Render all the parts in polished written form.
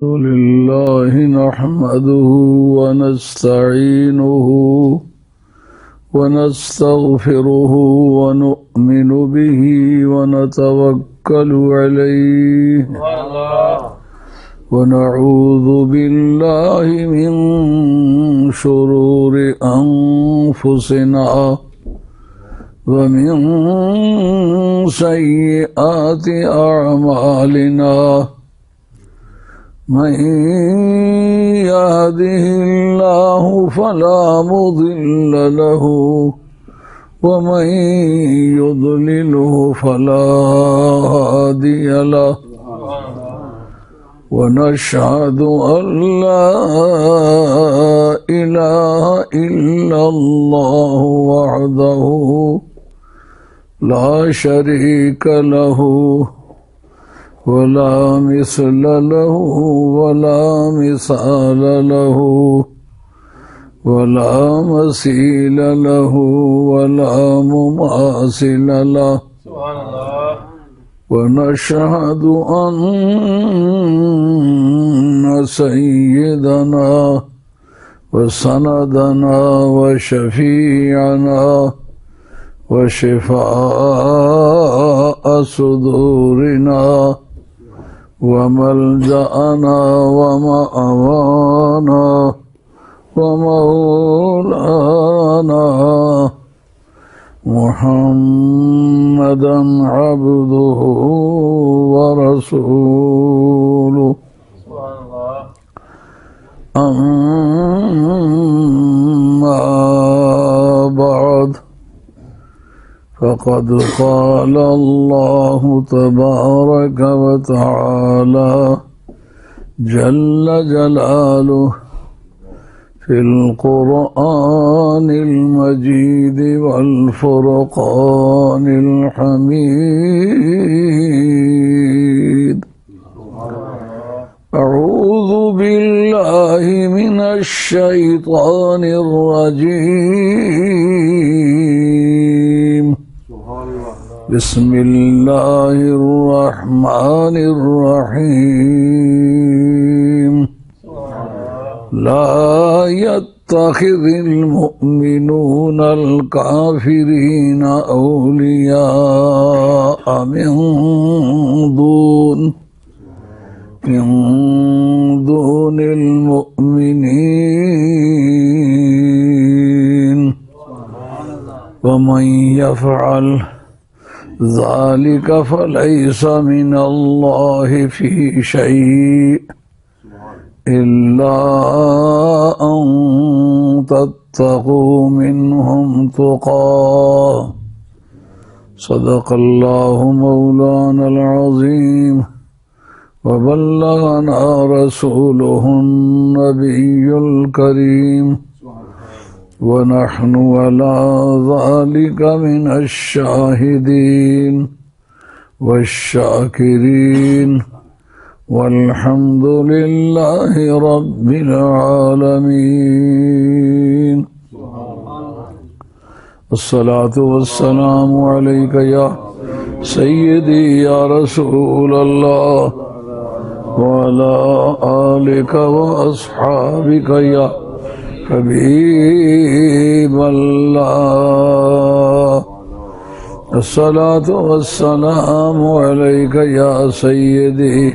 لله نحمده ونستعينه ونستغفره ونؤمن به ونتوكل عليه ونعوذ بالله من شرور أنفسنا ومن سيئات أعمالنا من يهده الله فلا مضل له ومن يضلله فلا هادي له ونشهد أن لا إله إلا الله وحده لا شريك له ولا مثل له ولا مثال له ولا مثيل له ولا مماثل له ونشهد أن سيدنا وسندنا وشفيعنا وشفاء صدورنا وملجأنا ومأوانا ومولانا محمدا عبده ورسوله أما بعد فقد قال الله تبارك وتعالى جل جلاله في القرآن المجيد والفرقان الحميد أعوذ بالله من الشيطان الرجيم بسم الله الرحمن الرحيم لا يتخذ المؤمنون الكافرين أولياء من دون المؤمنين ومن يفعل ذلك فليس من الله في شيء إلا أن تتقوا منهم تقاه صدق الله مولانا العظيم وبلغنا رسوله النبي الكريم ونحن على ذلك من الشاهدين والشاكرين والحمد لله رب العالمين الصلاة والسلام عليك يا سيدي يا رسول الله وعلى آلك وأصحابك يا حبيب الله الصلاة والسلام عليك يا سيدي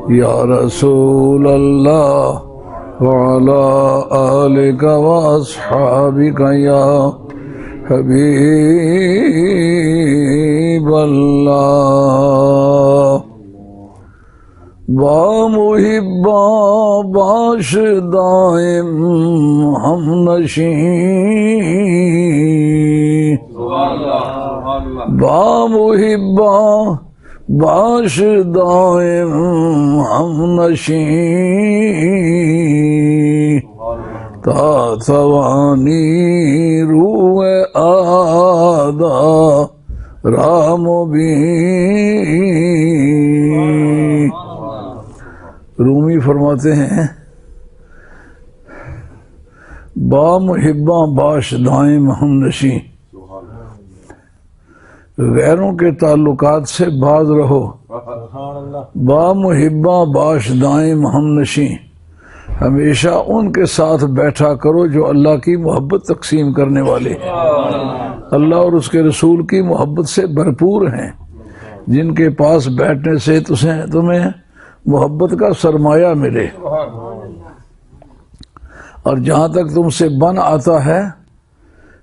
يا رسول الله وعلى آلك وأصحابك يا حبيب الله با محبا باش دائم ہم نشین با محبا باش دائم ہم نشین تا توانی روح آدھا رام بین. رومی فرماتے ہیں با محباں باش دائم ہم نشیں، غیروں کے تعلقات سے باز رہو، با محباں باش دائم ہم نشیں، ہمیشہ ان کے ساتھ بیٹھا کرو جو اللہ کی محبت تقسیم کرنے والے ہیں، اللہ اور اس کے رسول کی محبت سے بھرپور ہیں، جن کے پاس بیٹھنے سے تمہیں محبت کا سرمایہ ملے، اور جہاں تک تم سے بن آتا ہے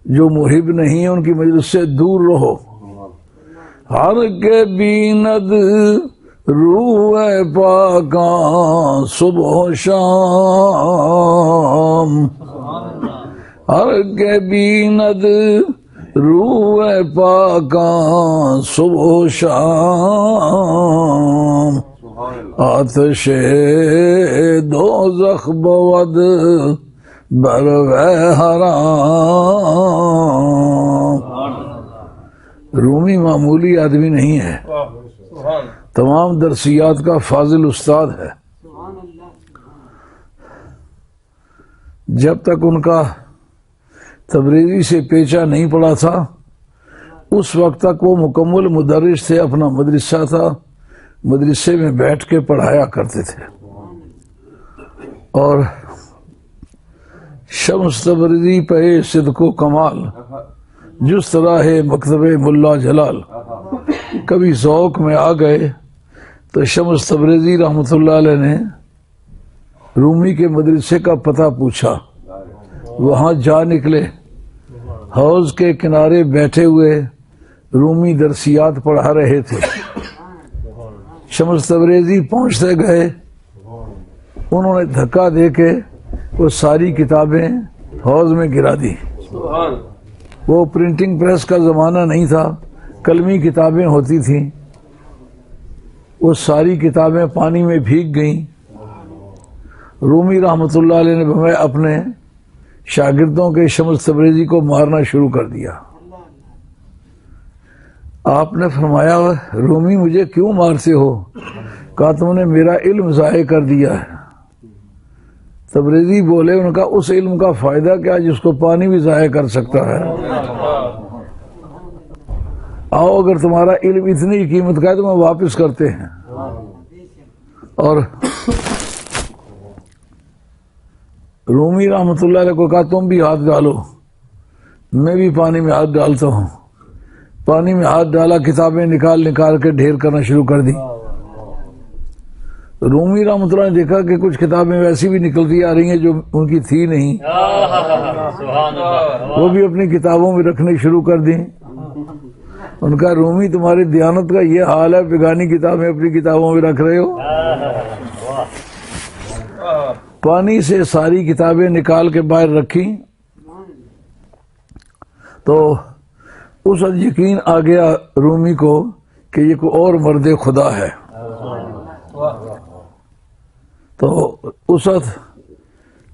جو محب نہیں ان کی مجلس سے دور رہو، ہر کے بیند روح پاکاں صبح و شام، ہر کے بیند روح پاکاں صبح و شام، آتش دوزخ بود بروے حرام۔ رومی معمولی آدمی نہیں ہے، تمام درسیات کا فاضل استاد ہے۔ جب تک ان کا تبریزی سے پیچا نہیں پڑا تھا اس وقت تک وہ مکمل مدرس تھے، اپنا مدرسہ تھا، مدرسے میں بیٹھ کے پڑھایا کرتے تھے، اور شمس تبریزی پہ صدق و کمال جس طرح ہے مکتب ملا جلال، کبھی ذوق میں آ گئے تو شمس تبریزی رحمۃ اللہ علیہ نے رومی کے مدرسے کا پتہ پوچھا، وہاں جا نکلے، حوض کے کنارے بیٹھے ہوئے رومی درسیات پڑھا رہے تھے، شمس تبریزی پہنچتے گئے، انہوں نے دھکا دے کے وہ ساری کتابیں حوض میں گرا دی۔ وہ پرنٹنگ پریس کا زمانہ نہیں تھا، قلمی کتابیں ہوتی تھیں، وہ ساری کتابیں پانی میں بھیگ گئیں۔ رومی رحمۃ اللہ علیہ نے اپنے شاگردوں کے شمس تبریزی کو مارنا شروع کر دیا۔ آپ نے فرمایا رومی مجھے کیوں مارتے ہو؟ کہا تم نے میرا علم ضائع کر دیا ہے۔ تبریزی بولے ان کا اس علم کا فائدہ کیا جس کو پانی بھی ضائع کر سکتا ہے؟ آؤ اگر تمہارا علم اتنی قیمت کا ہے تو میں واپس کرتے ہیں۔ اور رومی رحمۃ اللہ علیہ کو کہا تم بھی ہاتھ ڈالو، میں بھی پانی میں ہاتھ ڈالتا ہوں۔ پانی میں ہاتھ ڈالا، کتابیں نکال کے ڈھیر کرنا شروع کر دی۔ رومی رحمۃ اللہ نے دیکھا کہ کچھ کتابیں ویسی بھی نکلتی آ رہی ہیں جو ان کی تھی نہیں، وہ بھی اپنی کتابوں میں رکھنے شروع کر دیں۔ ان کا رومی تمہاری دیانت کا یہ حال ہے، بیگانی کتابیں اپنی کتابوں میں رکھ رہے ہو؟ پانی سے ساری کتابیں نکال کے باہر رکھی تو اس وقت یقین آ گیا رومی کو کہ یہ کوئی اور مرد خدا ہے۔ تو اس وقت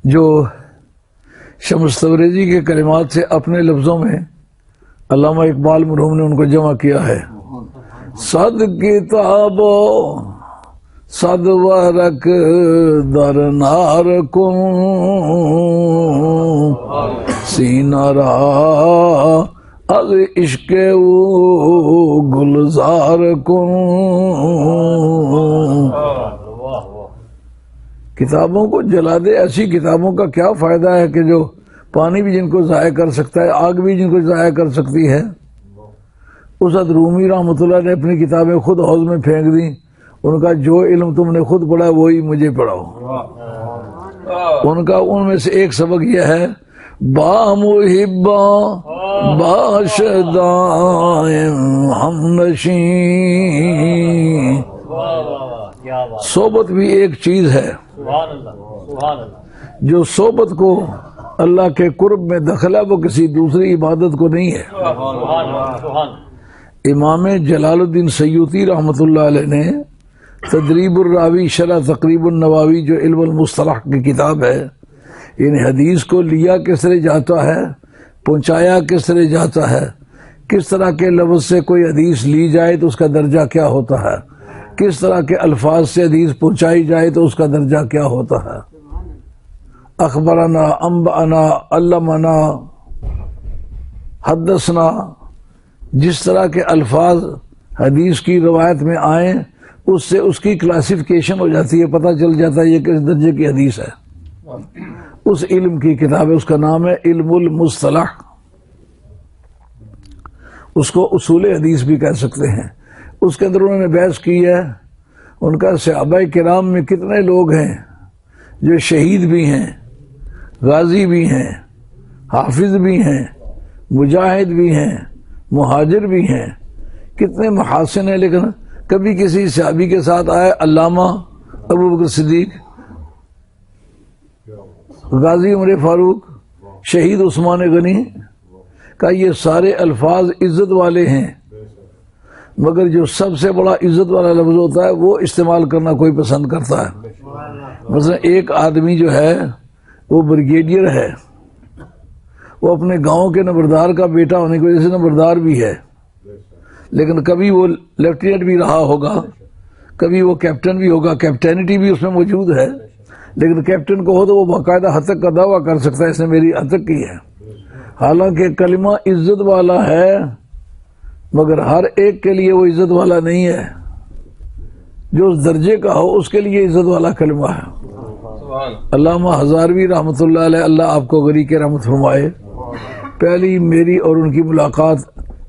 جو شمس تبریزی کے کلمات سے اپنے لفظوں میں علامہ اقبال مرحوم نے ان کو جمع کیا ہے، صد کتابو صد ورق در نار کن سینہ را از عشق او گلزار کن۔ کتابوں کو جلا دے، ایسی کتابوں کا کیا فائدہ ہے کہ جو پانی بھی جن کو ضائع کر سکتا ہے، آگ بھی جن کو ضائع کر سکتی ہے۔ اس وقت رومی رحمۃ اللہ نے اپنی کتابیں خود حوض میں پھینک دیں، ان کا جو علم تم نے خود پڑھا وہی مجھے پڑھاؤ۔ ان کا ان میں سے ایک سبق یہ ہے، با محباں باش دائم ہم نشیں۔ صحبت بھی ایک چیز ہے جو صحبت کو اللہ کے قرب میں دخل ہے، وہ کسی دوسری عبادت کو نہیں ہے۔ امام جلال الدین سیوطی رحمۃ اللہ علیہ نے تدریب الراوی شرح تقریب النواوی جو علم المصطلح کی کتاب ہے، ان حدیث کو لیا کس طرح جاتا ہے، پہنچایا کس طرح جاتا ہے، کس طرح کے لفظ سے کوئی حدیث لی جائے تو اس کا درجہ کیا ہوتا ہے، کس طرح کے الفاظ سے حدیث پہنچائی جائے تو اس کا درجہ کیا ہوتا ہے۔ اخبرنا، انبأنا، علمنا، حدثنا، جس طرح کے الفاظ حدیث کی روایت میں آئیں اس سے اس کی کلاسیفیکیشن ہو جاتی ہے، پتہ چل جاتا ہے یہ کس درجے کی حدیث ہے۔ اس علم کی کتاب ہے، اس کا نام ہے علم المصطلح، اس کو اصول حدیث بھی کہہ سکتے ہیں۔ اس کے اندر انہوں نے بحث کی ہے ان کا صحابہ کرام میں کتنے لوگ ہیں جو شہید بھی ہیں، غازی بھی ہیں، حافظ بھی ہیں، مجاہد بھی ہیں، مہاجر بھی ہیں، کتنے محاسن ہیں، لیکن کبھی کسی صحابی کے ساتھ آئے علامہ ابو بکر صدیق، غازی عمر فاروق، شہید عثمان غنی، کا یہ سارے الفاظ عزت والے ہیں، مگر جو سب سے بڑا عزت والا لفظ ہوتا ہے وہ استعمال کرنا کوئی پسند کرتا ہے۔ مثلا ایک آدمی جو ہے وہ بریگیڈیئر ہے، وہ اپنے گاؤں کے نمبردار کا بیٹا ہونے کی وجہ سے نمبردار بھی ہے، لیکن کبھی وہ لیفٹیننٹ بھی رہا ہوگا، کبھی وہ کیپٹن بھی ہوگا، کیپٹینٹی بھی اس میں موجود ہے، لیکن کیپٹن کو ہو تو وہ باقاعدہ ہتک کا دعویٰ کر سکتا ہے اس نے میری ہتک کی ہے، حالانکہ کلمہ عزت والا ہے، مگر ہر ایک کے لیے وہ عزت والا نہیں ہے، جو اس درجے کا ہو اس کے لیے عزت والا کلمہ ہے۔ علامہ ہزاروی رحمۃ اللہ علیہ، اللہ آپ کو غری کے رحمت فرمائے، پہلی میری اور ان کی ملاقات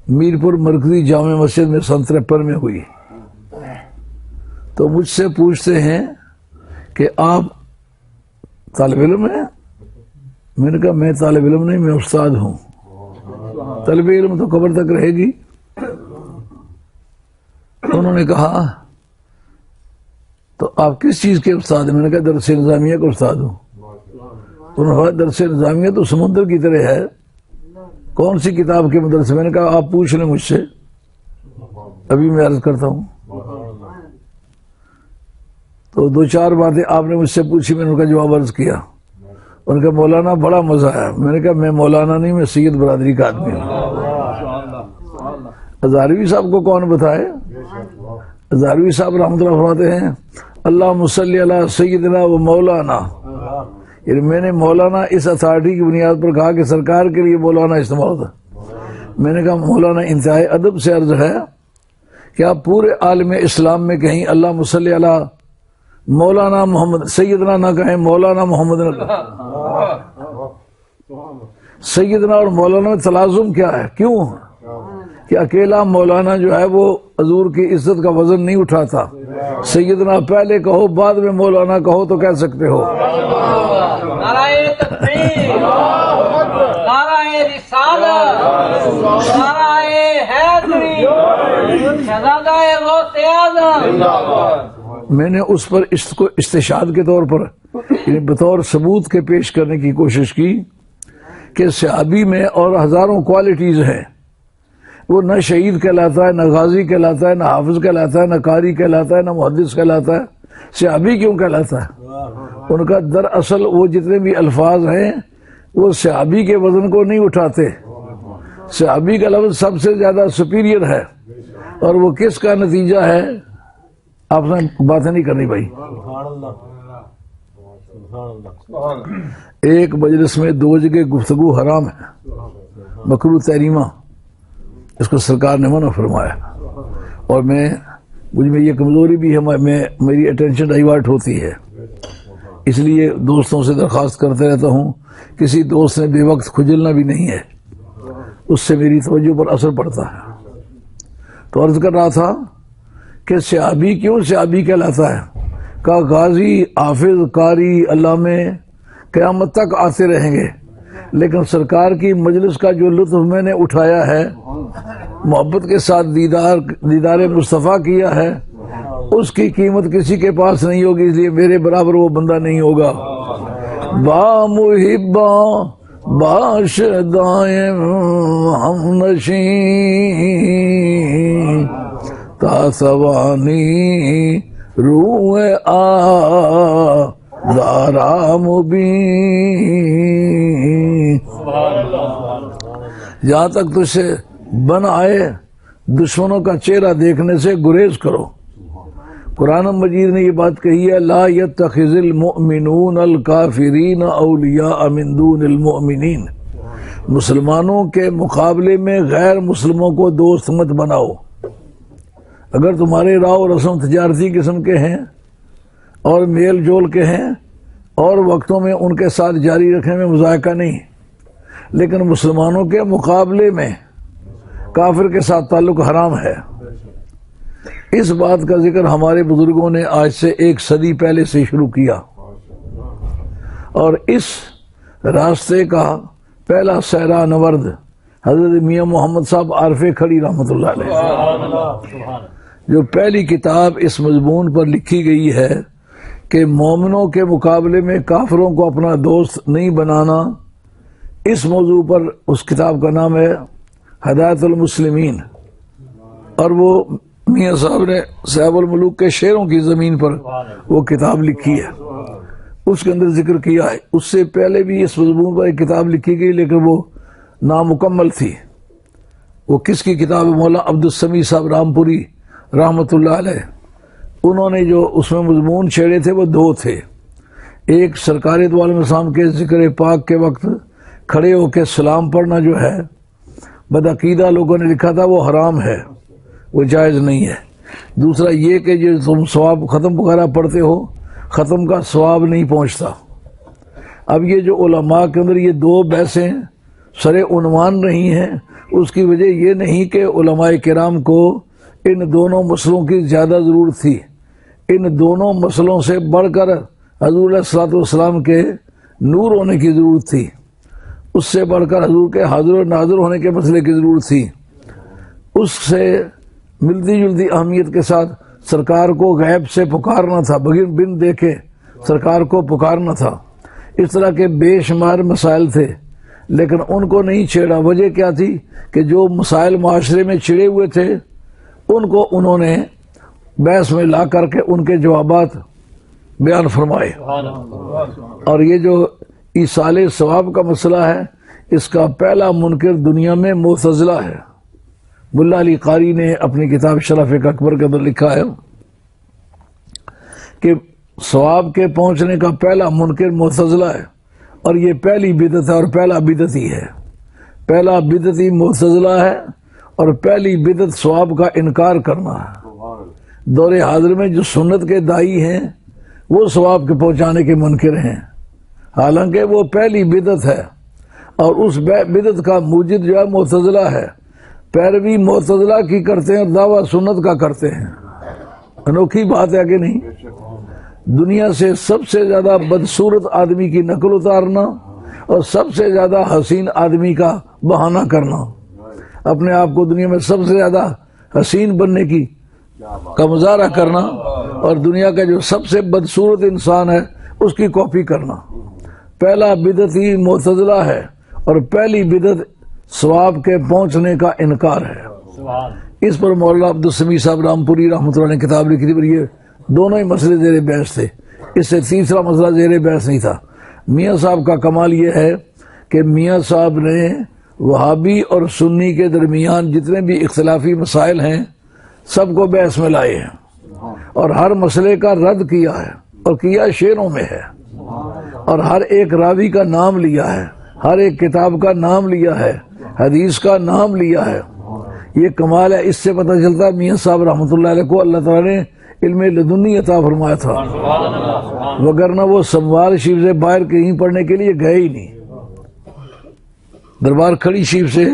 میرپور مرکزی جامع مسجد میں سن 53 میں ہوئی، تو مجھ سے پوچھتے ہیں کہ آپ طالب علم ہیں؟ میں نے کہا میں طالب علم نہیں، میں استاد ہوں۔ طالب علم تو قبر تک رہے گی۔ انہوں نے کہا تو آپ کس چیز کے استاد ہیں؟ میں نے کہا درس نظامیہ کا استاد ہوں۔ انہوں نے کہا درس نظامیہ تو سمندر کی طرح ہے، کون سی کتاب کے مدرسے؟ میں نے کہا آپ پوچھ لیں مجھ سے، ابھی میں عرض کرتا ہوں۔ تو دو چار باتیں آپ نے مجھ سے پوچھی، میں نے ان کا جواب عرض کیا۔ ان کا مولانا بڑا مزہ آیا۔ میں نے کہا میں مولانا نہیں، میں سید برادری کا آدمی ہوں۔ ہزاروی صاحب کو کون بتائے؟ ہزاروی صاحب رحمۃ اللہ فرماتے ہیں اللہم صلی علی سیدنا و مولانا، یعنی میں نے مولانا اس اتھارٹی کی بنیاد پر کہا کہ سرکار کے لیے مولانا استعمال ہوتا۔ میں نے کہا مولانا انتہائی ادب سے عرض ہے کہ آپ پورے عالم اسلام میں کہیں اللہم صلی علی مولانا محمد سیدنا نہ کہیں، مولانا محمد نہ کہیں۔ سیدنا اور مولانا میں تلازم کیا ہے؟ کیوں کہ اکیلا مولانا جو ہے وہ حضور کی عزت کا وزن نہیں اٹھاتا۔ سیدنا پہلے کہو بعد میں مولانا کہو تو کہہ سکتے ہو۔ نعرہ تکبیر، نعرہ رسالت، نعرہ حیدری، شہزادہ غوث اعظم۔ میں نے اس پر اس کو استشہاد کے طور پر یعنی بطور ثبوت کے پیش کرنے کی کوشش کی کہ صحابی میں اور ہزاروں کوالٹیز ہیں، وہ نہ شہید کہلاتا ہے، نہ غازی کہلاتا ہے، نہ حافظ کہلاتا ہے، نہ قاری کہلاتا ہے، نہ محدث کہلاتا ہے، صحابی کیوں کہلاتا ہے؟ ان کا دراصل وہ جتنے بھی الفاظ ہیں وہ صحابی کے وزن کو نہیں اٹھاتے۔ صحابی کا لفظ سب سے زیادہ سپیریئر ہے، اور وہ کس کا نتیجہ ہے؟ آپ نے باتیں نہیں کرنی بھائی۔ ایک مجلس میں دو جگہ گفتگو حرام ہے، مکروہ تحریمہ، اس کو سرکار نے منع فرمایا، اور مجھ میں یہ کمزوری بھی ہے، میری اٹینشن ڈائیورٹ ہوتی ہے، اس لیے دوستوں سے درخواست کرتے رہتا ہوں، کسی دوست نے بے وقت کھجلنا بھی نہیں ہے، اس سے میری توجہ پر اثر پڑتا ہے۔ تو عرض کر رہا تھا کہ صحابی کیوں صحابی کہلاتا ہے؟ کہ غازی، حافظ، قاری، علامے قیامت تک آتے رہیں گے، لیکن سرکار کی مجلس کا جو لطف میں نے اٹھایا ہے، محبت کے ساتھ دیدار مصطفیٰ کیا ہے، اس کی قیمت کسی کے پاس نہیں ہوگی، اس لیے میرے برابر وہ بندہ نہیں ہوگا۔ با محباں باشدائیں ہم نشیں تاسوانی روح دارا مبین، جہاں تک تجھے بن آئے دشمنوں کا چہرہ دیکھنے سے گریز کرو، قرآن مجید نے یہ بات کہی ہے، لا يتخذ المؤمنون الکافرین اولیاء من دون المؤمنین، مسلمانوں کے مقابلے میں غیر مسلموں کو دوست مت بناؤ۔ اگر تمہارے راہ و رسم تجارتی قسم کے ہیں اور میل جول کے ہیں اور وقتوں میں ان کے ساتھ جاری رکھنے میں مذائقہ نہیں، لیکن مسلمانوں کے مقابلے میں کافر کے ساتھ تعلق حرام ہے۔ اس بات کا ذکر ہمارے بزرگوں نے آج سے 1 صدی پہلے سے شروع کیا، اور اس راستے کا پہلا سہرا نورد حضرت میاں محمد صاحب عارف کھڑی رحمۃ اللہ علیہ، جو پہلی کتاب اس مضمون پر لکھی گئی ہے کہ مومنوں کے مقابلے میں کافروں کو اپنا دوست نہیں بنانا، اس موضوع پر اس کتاب کا نام ہے ہدایت المسلمین، اور وہ میاں صاحب نے صاحب الملوک کے شعروں کی زمین پر وہ کتاب لکھی ہے، اس کے اندر ذکر کیا ہے۔ اس سے پہلے بھی اس مضمون پر ایک کتاب لکھی گئی لیکن وہ نامکمل تھی۔ وہ کس کی کتاب ہے؟ مولانا عبدالسمیع صاحب رامپوری رحمۃ اللہ علیہ، انہوں نے جو اس میں مضمون چھیڑے تھے وہ 2 تھے۔ ایک سرکار دو عالم السلام کے ذکر پاک کے وقت کھڑے ہو کے سلام پڑھنا جو ہے بدعقیدہ لوگوں نے لکھا تھا وہ حرام ہے، وہ جائز نہیں ہے۔ دوسرا یہ کہ جو تم ثواب ختم وغیرہ پڑھتے ہو، ختم کا ثواب نہیں پہنچتا۔ اب یہ جو علماء کے اندر یہ 2 بحثیں سر عنوان رہی ہیں، اس کی وجہ یہ نہیں کہ علماء کرام کو ان دونوں مسئلوں کی زیادہ ضرورت تھی، ان دونوں مسئلوں سے بڑھ کر حضور علیہ الصلوۃ والسلام کے نور ہونے کی ضرورت تھی، اس سے بڑھ کر حضور کے حاضر و ناظر ہونے کے مسئلے کی ضرورت تھی، اس سے ملتی جلتی اہمیت کے ساتھ سرکار کو غیب سے پکارنا تھا، بن دیکھے سرکار کو پکارنا تھا۔ اس طرح کے بے شمار مسائل تھے لیکن ان کو نہیں چھیڑا۔ وجہ کیا تھی کہ جو مسائل معاشرے میں چھڑے ہوئے تھے ان کو انہوں نے بحث میں لا کر کے ان کے جوابات بیان فرمائے۔ اور یہ جو ایصال ثواب کا مسئلہ ہے، اس کا پہلا منکر دنیا میں معتزلہ ہے۔ ملا علی قاری نے اپنی کتاب شرف اکبر کے اندر لکھا ہے کہ ثواب کے پہنچنے کا پہلا منکر معتزلہ ہے، اور یہ پہلی بدعت ہے اور پہلا بدعتی ہے۔ پہلا بدعتی معتزلہ ہے اور پہلی بدعت ثواب کا انکار کرنا ہے۔ دور حاضر میں جو سنت کے دائی ہیں وہ ثواب کے پہنچانے کے منکر ہیں، حالانکہ وہ پہلی بدعت ہے، اور اس بدعت کا موجد جو ہے معتزلہ ہے۔ پیروی معتزلہ کی کرتے ہیں، دعویٰ سنت کا کرتے ہیں۔ انوکھی بات ہے کہ نہیں؟ دنیا سے سب سے زیادہ بدصورت آدمی کی نقل اتارنا اور سب سے زیادہ حسین آدمی کا بہانہ کرنا، اپنے آپ کو دنیا میں سب سے زیادہ حسین بننے کا مظاہرہ کرنا، اور دنیا کا جو سب سے بدصورت انسان ہے اس کی کاپی کرنا۔ پہلا بدعتی معتزلہ ہے اور پہلی بدعت ثواب کے پہنچنے کا انکار ہے۔ اس پر مولانا عبدالسمیع صاحب رامپوری رحمۃ اللہ نے کتاب لکھی تھی، پر یہ دونوں ہی مسئلے زیر بحث تھے، اس سے تیسرا مسئلہ زیر بحث نہیں تھا۔ میاں صاحب کا کمال یہ ہے کہ میاں صاحب نے وہابی اور سنی کے درمیان جتنے بھی اختلافی مسائل ہیں سب کو بحث میں لائے ہیں، اور ہر مسئلے کا رد کیا ہے، اور کیا شعروں میں ہے، اور ہر ایک راوی کا نام لیا ہے، ہر ایک کتاب کا نام لیا ہے، حدیث کا نام لیا ہے۔ یہ کمال ہے۔ اس سے پتہ چلتا ہے میاں صاحب رحمۃ اللہ علیہ کو اللہ تعالیٰ نے علم لدنی عطا فرمایا تھا، وگرنہ وہ سموار شریف سے باہر کہیں پڑھنے کے لیے گئے ہی نہیں۔ دربار کھڑی شریف سے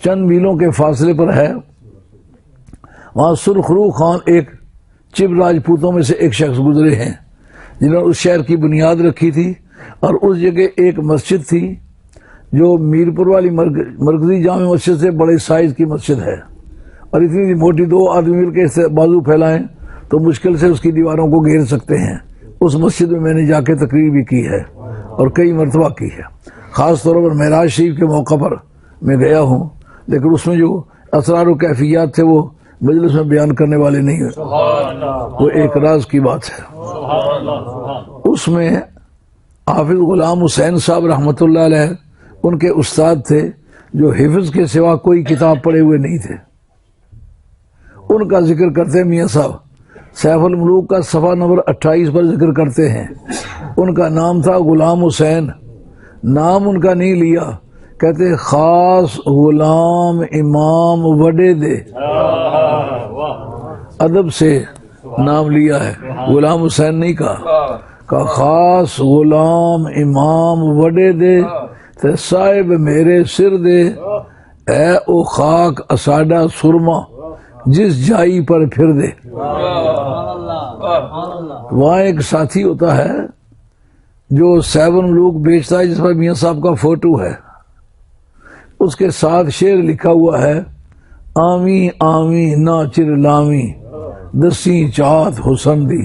چند میلوں کے فاصلے پر ہے، وہاں سرخرو خان ایک چب راجپوتوں میں سے ایک شخص گزرے ہیں جنہوں نے اس شہر کی بنیاد رکھی تھی، اور اس جگہ ایک مسجد تھی جو میرپور والی مرکزی جامع مسجد سے بڑے سائز کی مسجد ہے، اور اتنی موٹی 2 آدمی مل کے اس سے بازو پھیلائیں تو مشکل سے اس کی دیواروں کو گھیر سکتے ہیں۔ اس مسجد میں نے جا کے تقریر بھی کی ہے اور کئی مرتبہ کی ہے، خاص طور پر معراج شریف کے موقع پر میں گیا ہوں، لیکن اس میں جو اسرار و کیفیات تھے وہ مجلس میں بیان کرنے والے نہیں ہیں، وہ ایک راز کی بات ہے۔ اس میں حافظ غلام حسین صاحب رحمۃ اللہ علیہ ان کے استاد تھے، جو حفظ کے سوا کوئی کتاب پڑھے ہوئے نہیں تھے۔ ان کا ذکر کرتے میاں صاحب سیف الملوک کا صفحہ نمبر 28 پر ذکر کرتے ہیں، ان کا نام تھا غلام حسین، نام ان کا نہیں لیا، کہتے خاص غلام امام وڈے دے، ادب سے نام لیا ہے، غلام حسین نہیں کہا خاص غلام امام وڈے دے تے صاحب میرے سر دے، اے او خاک اساڈا سرما جس جائی پر پھر دے۔ وہاں ایک ساتھی ہوتا ہے جو 7 لوگ بیچتا ہے، جس پر میاں صاحب کا فوٹو ہے، اس کے ساتھ شعر لکھا ہوا ہے، آمی آمی نا چر لامی دسی چاہت حسن دی،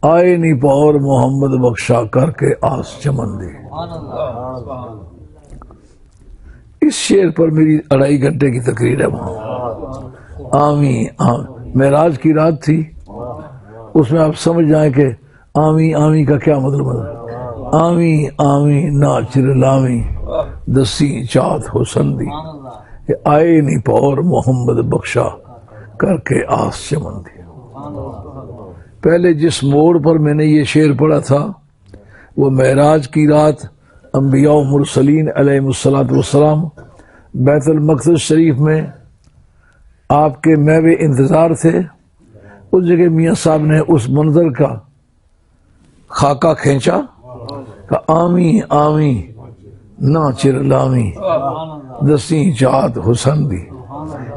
آئے نی پور محمد بخشا کر کے آس چمن دی۔ اس شعر پر میری 2.5 گھنٹے کی تقریر ہے وہاں۔ آمی آمی معراج کی رات تھی، اس میں آپ سمجھ جائیں کہ آمی آمی کا کیا مطلب ہے۔ آمی آمی ناچر لامی دسی چاہت حسن دی، آئے نی پور محمد بخشا کر کے آس چمن دی۔ پہلے جس موڑ پر میں نے یہ شعر پڑھا تھا وہ معراج کی رات انبیاء و مرسلین علیہ الصلوۃ والسلام بیت المقدس شریف میں آپ کے میوے انتظار تھے، اس جگہ میاں صاحب نے اس منظر کا خاکہ کھینچا کہ آمی آمی نا چر لامی دسی چاہت حسن دی،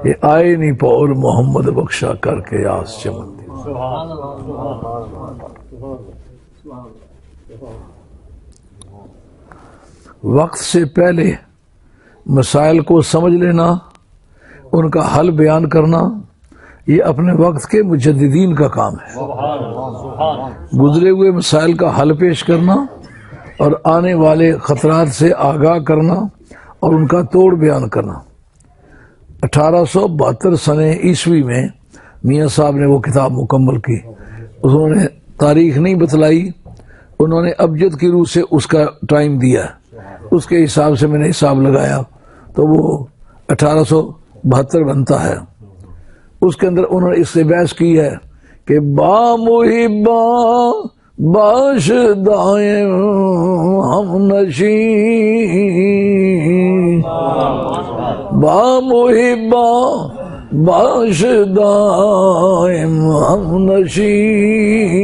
یہ آئے نی پور محمد بخشا کر کے آس چمن دی۔ وقت سے پہلے مسائل کو سمجھ لینا، ان کا حل بیان کرنا، یہ اپنے وقت کے مجددین کا کام ہے۔ گزرے ہوئے مسائل کا حل پیش کرنا اور آنے والے خطرات سے آگاہ کرنا اور ان کا توڑ بیان کرنا۔ 1872 سنہ عیسوی میں میاں صاحب نے وہ کتاب مکمل کی، انہوں نے تاریخ نہیں بتلائی، انہوں نے ابجد کی روح سے اس کا ٹائم دیا، اس کے حساب سے میں نے حساب لگایا تو وہ 1872 بنتا ہے۔ اس کے اندر انہوں نے اس سے بحث کی ہے کہ با محباں باش دائم ہم نشین، با محباں باش دائم ہم نشین،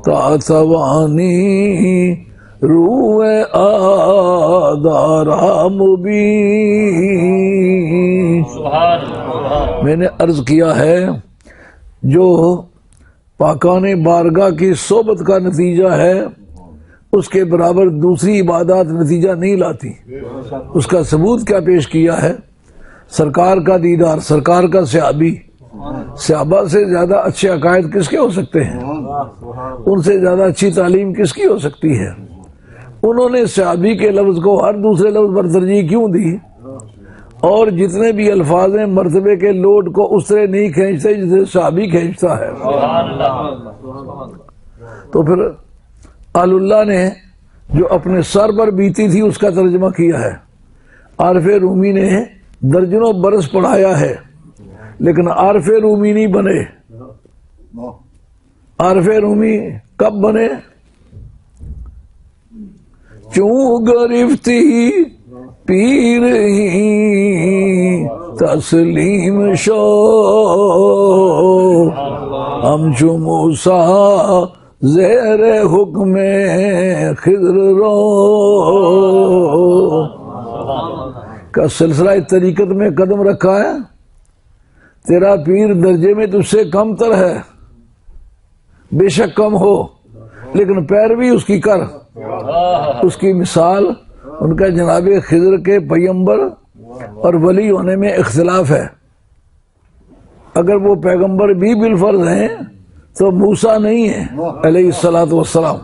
تا توانی روح آدارا مبین۔ میں نے عرض کیا ہے جو پاکان بارگاہ کی صحبت کا نتیجہ ہے اس کے برابر دوسری عبادات نتیجہ نہیں لاتی۔ اس کا ثبوت کیا پیش کیا ہے؟ سرکار کا دیدار، سرکار کا صحابی، صحابہ سے زیادہ اچھے عقائد کس کے ہو سکتے ہیں؟ ان سے زیادہ اچھی تعلیم کس کی ہو سکتی ہے؟ انہوں نے صحابی کے لفظ کو ہر دوسرے لفظ پر ترجیح کیوں دی؟ اور جتنے بھی الفاظ ہیں مرتبے کے لوڈ کو اس طرح نہیں کھینچتے جسے صحابی کھینچتا ہے۔ تو پھر آل اللہ نے جو اپنے سر پر بیتی تھی اس کا ترجمہ کیا ہے۔ عارف رومی نے درجنوں برس پڑھایا ہے لیکن عارف رومی نہیں بنے۔ عارف رومی کب بنے؟ چوں گرفتی پیر ہی تسلیم شو، ہم چو موسیٰ زیر حکم خضر رو کا سلسلہ طریقت میں قدم رکھا ہے۔ تیرا پیر درجے میں تجھ سے کم تر ہے، بے شک کم ہو، لیکن پیروی اس کی کر۔ اس کی مثال ان کا جناب خضر کے پیغمبر اور ولی ہونے میں اختلاف ہے۔ اگر وہ پیغمبر بھی بالفرض ہیں تو موسیٰ نہیں ہے علیہ الصلوۃ والسلام۔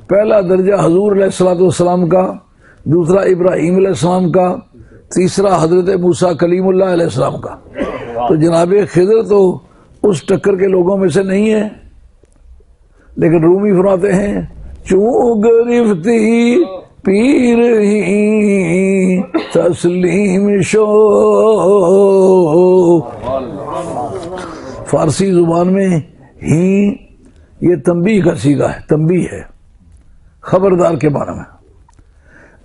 پہلا درجہ حضور علیہ الصلوۃ والسلام کا، دوسرا ابراہیم علیہ السلام کا، تیسرا حضرت موسیٰ کلیم اللہ علیہ السلام کا۔ تو جناب خضر تو اس ٹکر کے لوگوں میں سے نہیں ہے، لیکن رومی فرماتے ہیں چوں گرفتی پیر ہی تسلیم شو۔ فارسی زبان میں ہی یہ تنبیہ کا صیغہ ہے، تنبیہ ہے، خبردار کے معنی میں.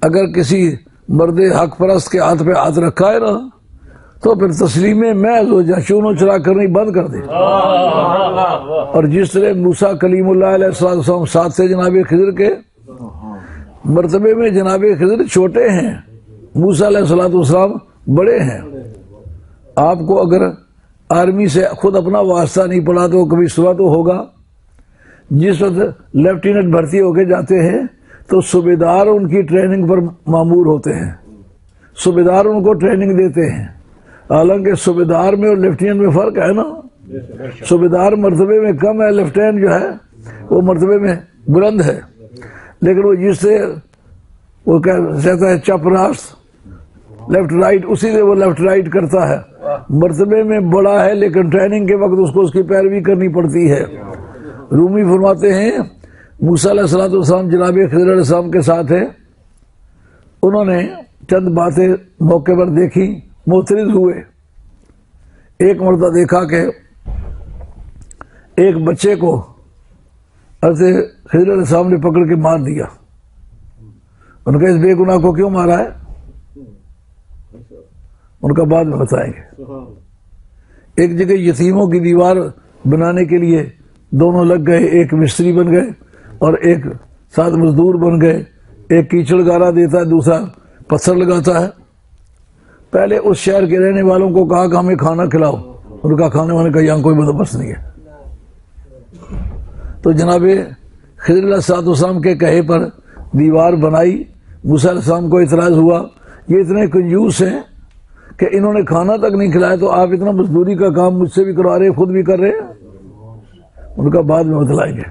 اگر کسی مرد حق پرست کے ہاتھ پہ ہاتھ رکھا ہے نا تو پھر تسلیم محض ہو جائے، چون و چرا کرنی بند کر دے. اور جس طرح موسیٰ کلیم اللہ علیہ السلام ساتھ سے جناب خضر کے مرتبے میں جناب خضر چھوٹے ہیں، موسیٰ علیہ السلام بڑے ہیں. آپ کو اگر آرمی سے خود اپنا واسطہ نہیں پڑا تو کبھی صبح تو ہوگا. جس وقت لیفٹیننٹ بھرتی ہو کے جاتے ہیں تو صوبیدار ان کی ٹریننگ پر مامور ہوتے ہیں، صوبیدار ان کو ٹریننگ دیتے ہیں. حالانکہ صوبیدار میں اور لیفٹیننٹ میں فرق ہے نا، صوبیدار مرتبے میں کم ہے، لیفٹیننٹ جو ہے وہ مرتبے میں بلند ہے. لیکن وہ جس سے وہ کہتا ہے چپ راست لیفٹ رائٹ، اسی سے وہ لیفٹ رائٹ کرتا ہے. مرتبے میں بڑا ہے لیکن ٹریننگ کے وقت اس کو اس کی پیروی کرنی پڑتی ہے. رومی فرماتے ہیں موسیٰ علیہ السلام جناب خضر علیہ السلام کے ساتھ ہیں، انہوں نے چند باتیں موقع پر دیکھی، معترض ہوئے. ایک مرتبہ دیکھا کہ ایک بچے کو حضرت خضر علیہ السلام نے پکڑ کے مار دیا. ان کا اس بے گناہ کو کیوں مارا ہے ان کا بعد میں بتائیں گے. ایک جگہ یتیموں کی دیوار بنانے کے لیے دونوں لگ گئے، ایک مستری بن گئے اور ایک ساتھ مزدور بن گئے. ایک کیچڑ گارا دیتا ہے، دوسرا پتھر لگاتا ہے. پہلے اس شہر کے رہنے والوں کو کہا کہ ہمیں کھانا کھلاؤ، ان کا کھانے والے کا یہاں کوئی بندوبست نہیں ہے. تو جناب خضر علیہ السلام کے کہے پر دیوار بنائی. موسیٰ علیہ السلام کو اعتراض ہوا یہ اتنے کنجوس ہیں کہ انہوں نے کھانا تک نہیں کھلایا تو آپ اتنا مزدوری کا کام مجھ سے بھی کروا رہے، خود بھی کر رہے ہیں. ان کا بعد میں بتلائیں گے.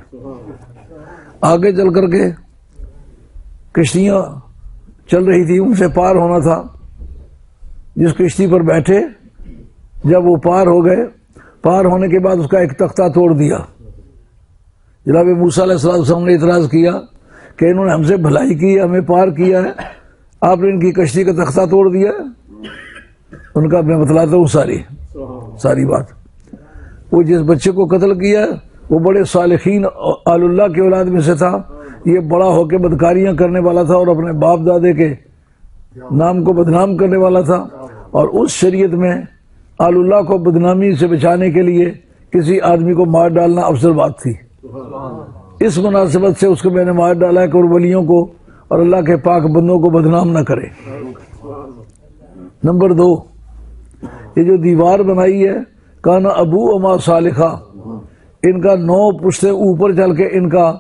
آگے چل کر کے کشتیاں چل رہی تھی، ان سے پار ہونا تھا. جس کشتی پر بیٹھے جب وہ پار ہو گئے، پار ہونے کے بعد اس کا ایک تختہ توڑ دیا. جناب موسیٰ علیہ السلام نے اعتراض کیا کہ انہوں نے ہم سے بھلائی کی، ہمیں پار کیا ہے، آپ نے ان کی کشتی کا تختہ توڑ دیا. ان کا میں بتلاتا ہوں ساری بات. وہ جس بچے کو قتل کیا وہ بڑے صالحین آل اللہ کے اولاد میں سے تھا. یہ بڑا ہو کے بدکاریاں کرنے والا تھا اور اپنے باپ دادے کے نام کو بدنام کرنے والا تھا. اور اس شریعت میں آل اللہ کو بدنامی سے بچانے کے لیے کسی آدمی کو مار ڈالنا افضل بات تھی. اس مناسبت سے اس کو میں نے مار ڈالا ہے کہ ولیوں کو اور اللہ کے پاک بندوں کو بدنام نہ کرے. نمبر 2، یہ جو دیوار بنائی ہے کانا ابو اما صالحہ، ان کا 9 پشتے اوپر چل کے ان کا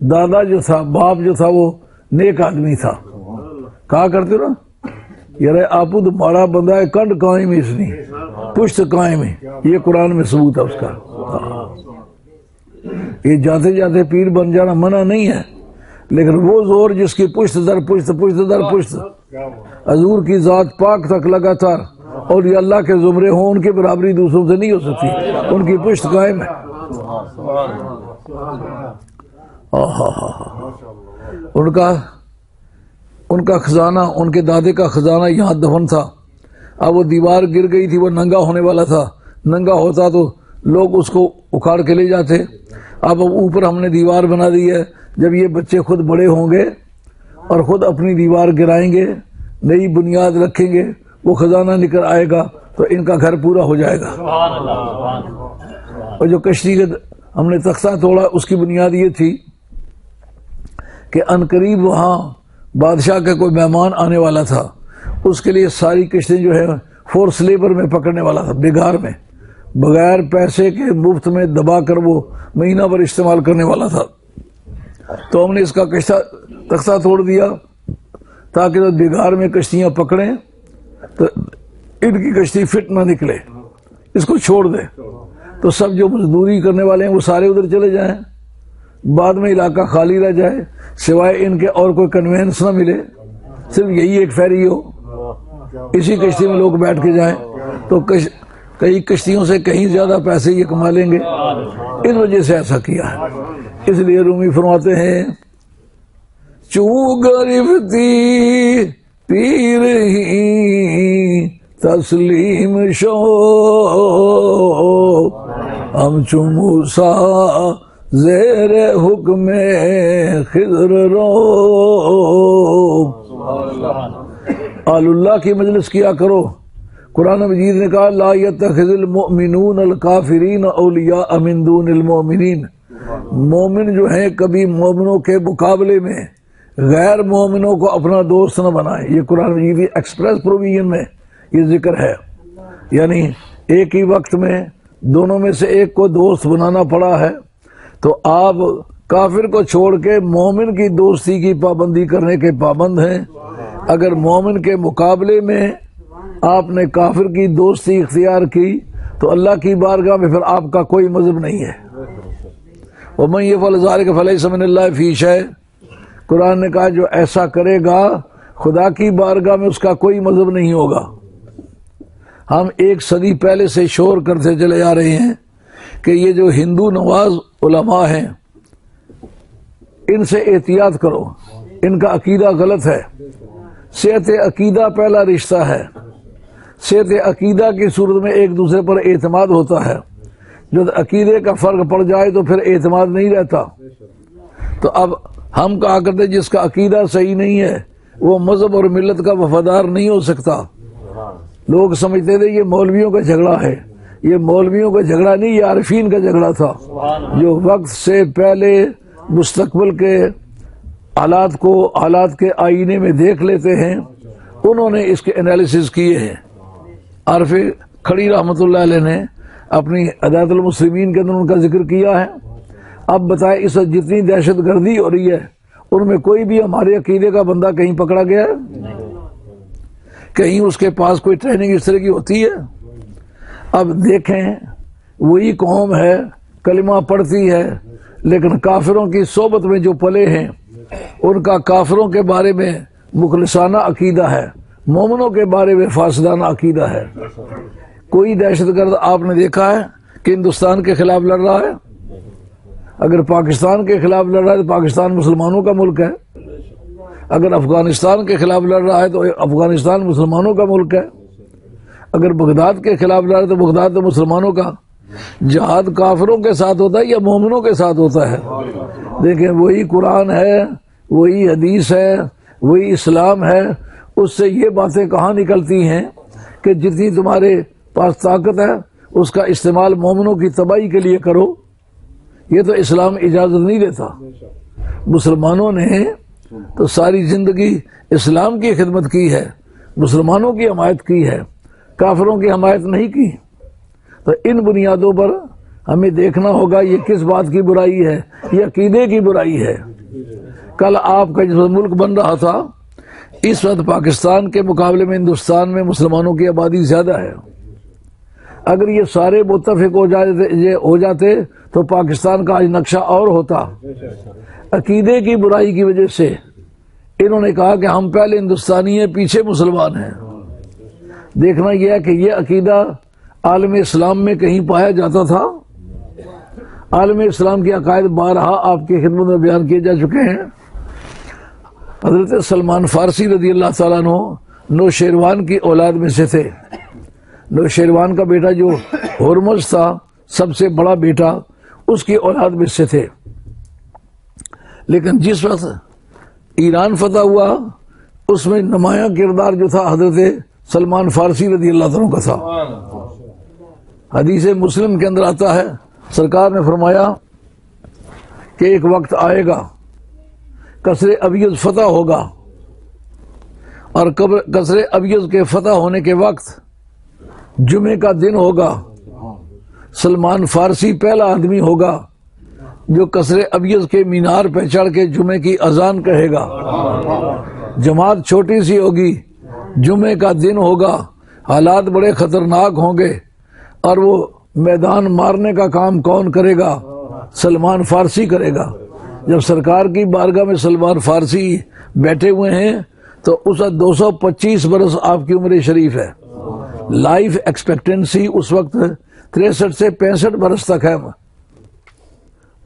دادا جو تھا، باپ جو تھا، وہ نیک آدمی تھا. کہا کرتے نا یار آپ تو ماڑا بندہ ہے، کنڈ قائم اس نہیں، پشت قائم ہے. یہ قرآن میں ثبوت ہے اس کا. یہ جاتے جاتے پیر بن جانا منع نہیں ہے، لیکن وہ زور جس کی پشت در پشت در پشت حضور کی ذات پاک تک لگاتار اور یہ اللہ کے زمرے ہوں، ان کی برابری دوسروں سے نہیں ہو سکتی. ان کی پشت قائم ہے. ان کا خزانہ، ان کے دادے کا خزانہ یہاں دفن تھا. اب وہ دیوار گر گئی تھی، وہ ننگا ہونے والا تھا. ننگا ہوتا تو لوگ اس کو اکھاڑ کے لے جاتے. اب اوپر ہم نے دیوار بنا دی ہے. جب یہ بچے خود بڑے ہوں گے اور خود اپنی دیوار گرائیں گے، نئی بنیاد رکھیں گے، وہ خزانہ نکل آئے گا تو ان کا گھر پورا ہو جائے گا. اور جو کشتی کے ہم نے تختہ توڑا اس کی بنیاد یہ تھی کہ عنقریب وہاں بادشاہ کا کوئی مہمان آنے والا تھا. اس کے لیے ساری کشتیں جو ہے فورس لیبر میں پکڑنے والا تھا، بگار میں، بغیر پیسے کے مفت میں دبا کر وہ مہینہ بھر استعمال کرنے والا تھا. تو ہم نے اس کا تختہ توڑ دیا تاکہ جب بگار میں کشتیاں پکڑیں تو ان کی کشتی فٹ نہ نکلے، اس کو چھوڑ دیں. تو سب جو مزدوری کرنے والے ہیں وہ سارے ادھر چلے جائیں، بعد میں علاقہ خالی رہ جائے، سوائے ان کے اور کوئی کنوینس نہ ملے، صرف یہی ایک فیری ہو، اسی کشتی میں لوگ بیٹھ کے جائیں تو کئی کشتیوں سے کہیں زیادہ پیسے یہ کما لیں گے. اس وجہ سے ایسا کیا ہے. اس لیے رومی فرماتے ہیں چوں گرفتی پیر ہی تسلیم شو ہم چو موسیٰ زیر حکم خضر رو۔ آل اللہ کی مجلس کیا کرو۔ قرآن مجید نے کہا لا یتخذ المؤمنون الکافرین اولیاء من دون المؤمنین، مومن جو ہیں کبھی مومنوں کے مقابلے میں غیر مومنوں کو اپنا دوست نہ بنائیں۔ یہ قرآن مجید کی ایکسپریس پروویژن میں یہ ذکر ہے، یعنی ایک ہی وقت میں دونوں میں سے ایک کو دوست بنانا پڑا ہے، تو آپ کافر کو چھوڑ کے مومن کی دوستی کی پابندی کرنے کے پابند ہیں۔ اگر مومن کے مقابلے میں آپ نے کافر کی دوستی اختیار کی تو اللہ کی بارگاہ میں پھر آپ کا کوئی مذہب نہیں ہے۔ وَمَن يَفْعَلْ ذَلِكَ فَلَيْسَ مِنَ اللَّهِ فِي شَيْءٍ، قرآن نے کہا جو ایسا کرے گا خدا کی بارگاہ میں اس کا کوئی مذہب نہیں ہوگا۔ ہم ایک صدی پہلے سے شور کرتے چلے جا رہے ہیں کہ یہ جو ہندو نواز علماء ہیں ان سے احتیاط کرو، ان کا عقیدہ غلط ہے۔ صحت عقیدہ پہلا رشتہ ہے، صحت عقیدہ کی صورت میں ایک دوسرے پر اعتماد ہوتا ہے، جب عقیدے کا فرق پڑ جائے تو پھر اعتماد نہیں رہتا۔ تو اب ہم کہا کرتے جس کا عقیدہ صحیح نہیں ہے وہ مذہب اور ملت کا وفادار نہیں ہو سکتا۔ لوگ سمجھتے تھے یہ مولویوں کا جھگڑا ہے، یہ مولویوں کا جھگڑا نہیں، یہ عارفین کا جھگڑا تھا جو وقت سے پہلے مستقبل کے حالات کو حالات کے آئینے میں دیکھ لیتے ہیں، انہوں نے اس کے انالیسز کیے ہیں۔ عارف کھڑی رحمۃ اللہ علیہ نے اپنی ہدایت المسلمین کے اندر ان کا ذکر کیا ہے۔ اب بتائیں اس وقت جتنی دہشت گردی ہو رہی ہے ان میں کوئی بھی ہمارے عقیدے کا بندہ کہیں پکڑا گیا ہے؟ کہیں اس کے پاس کوئی ٹریننگ اس طرح کی ہوتی ہے؟ اب دیکھیں وہی قوم ہے کلمہ پڑھتی ہے لیکن کافروں کی صحبت میں جو پلے ہیں ان کا کافروں کے بارے میں مخلصانہ عقیدہ ہے، مومنوں کے بارے میں فاسدانہ عقیدہ ہے۔ کوئی دہشت گرد آپ نے دیکھا ہے کہ ہندوستان کے خلاف لڑ رہا ہے؟ اگر پاکستان کے خلاف لڑ رہا ہے تو پاکستان مسلمانوں کا ملک ہے، اگر افغانستان کے خلاف لڑ رہا ہے تو افغانستان مسلمانوں کا ملک ہے، اگر بغداد کے خلاف لڑ رہا ہے تو بغداد تو مسلمانوں کا۔ جہاد کافروں کے ساتھ ہوتا ہے یا مومنوں کے ساتھ ہوتا ہے؟ دیکھیں وہی قرآن ہے، وہی حدیث ہے، وہی اسلام ہے، اس سے یہ باتیں کہاں نکلتی ہیں کہ جتنی تمہارے پاس طاقت ہے اس کا استعمال مومنوں کی تباہی کے لیے کرو؟ یہ تو اسلام اجازت نہیں دیتا۔ مسلمانوں نے تو ساری زندگی اسلام کی خدمت کی ہے، مسلمانوں کی حمایت کی ہے، کافروں کی حمایت نہیں کی۔ تو ان بنیادوں پر ہمیں دیکھنا ہوگا یہ کس بات کی برائی ہے، یہ عقیدے کی برائی ہے۔ کل آپ کا جو ملک بن رہا تھا، اس وقت پاکستان کے مقابلے میں ہندوستان میں مسلمانوں کی آبادی زیادہ ہے۔ اگر یہ سارے متفق ہو جاتے تو پاکستان کا آج نقشہ اور ہوتا۔ عقیدے کی برائی کی وجہ سے انہوں نے کہا کہ ہم پہلے ہندوستانی ہیں پیچھے مسلمان ہیں۔ دیکھنا یہ ہے کہ یہ عقیدہ عالم اسلام میں کہیں پایا جاتا تھا؟ عالم اسلام کے عقائد بارہا آپ کی خدمت میں بیان کیے جا چکے ہیں۔ حضرت سلمان فارسی رضی اللہ تعالیٰ عنہ نوشیروان کی اولاد میں سے تھے۔ نوشیروان کا بیٹا جو ہرمز تھا سب سے بڑا بیٹا، اس کی اولاد میں سے تھے۔ لیکن جس وقت ایران فتح ہوا اس میں نمایاں کردار جو تھا حضرت سلمان فارسی رضی اللہ تعالیٰ کا تھا۔ حدیث مسلم کے اندر آتا ہے سرکار نے فرمایا کہ ایک وقت آئے گا قصر ابیض فتح ہوگا، اور قصر ابیض کے فتح ہونے کے وقت جمعے کا دن ہوگا، سلمان فارسی پہلا آدمی ہوگا جو قصر ابیض کے مینار پہ چڑھ کے جمعے کی اذان کہے گا۔ جماعت چھوٹی سی ہوگی، جمعے کا دن ہوگا، حالات بڑے خطرناک ہوں گے، اور وہ میدان مارنے کا کام کون کرے گا؟ سلمان فارسی کرے گا۔ جب سرکار کی بارگاہ میں سلمان فارسی بیٹھے ہوئے ہیں تو اس وقت 225 برس آپ کی عمر شریف ہے۔ لائف ایکسپیکٹنسی اس وقت 63 سے 65 برس تک ہے،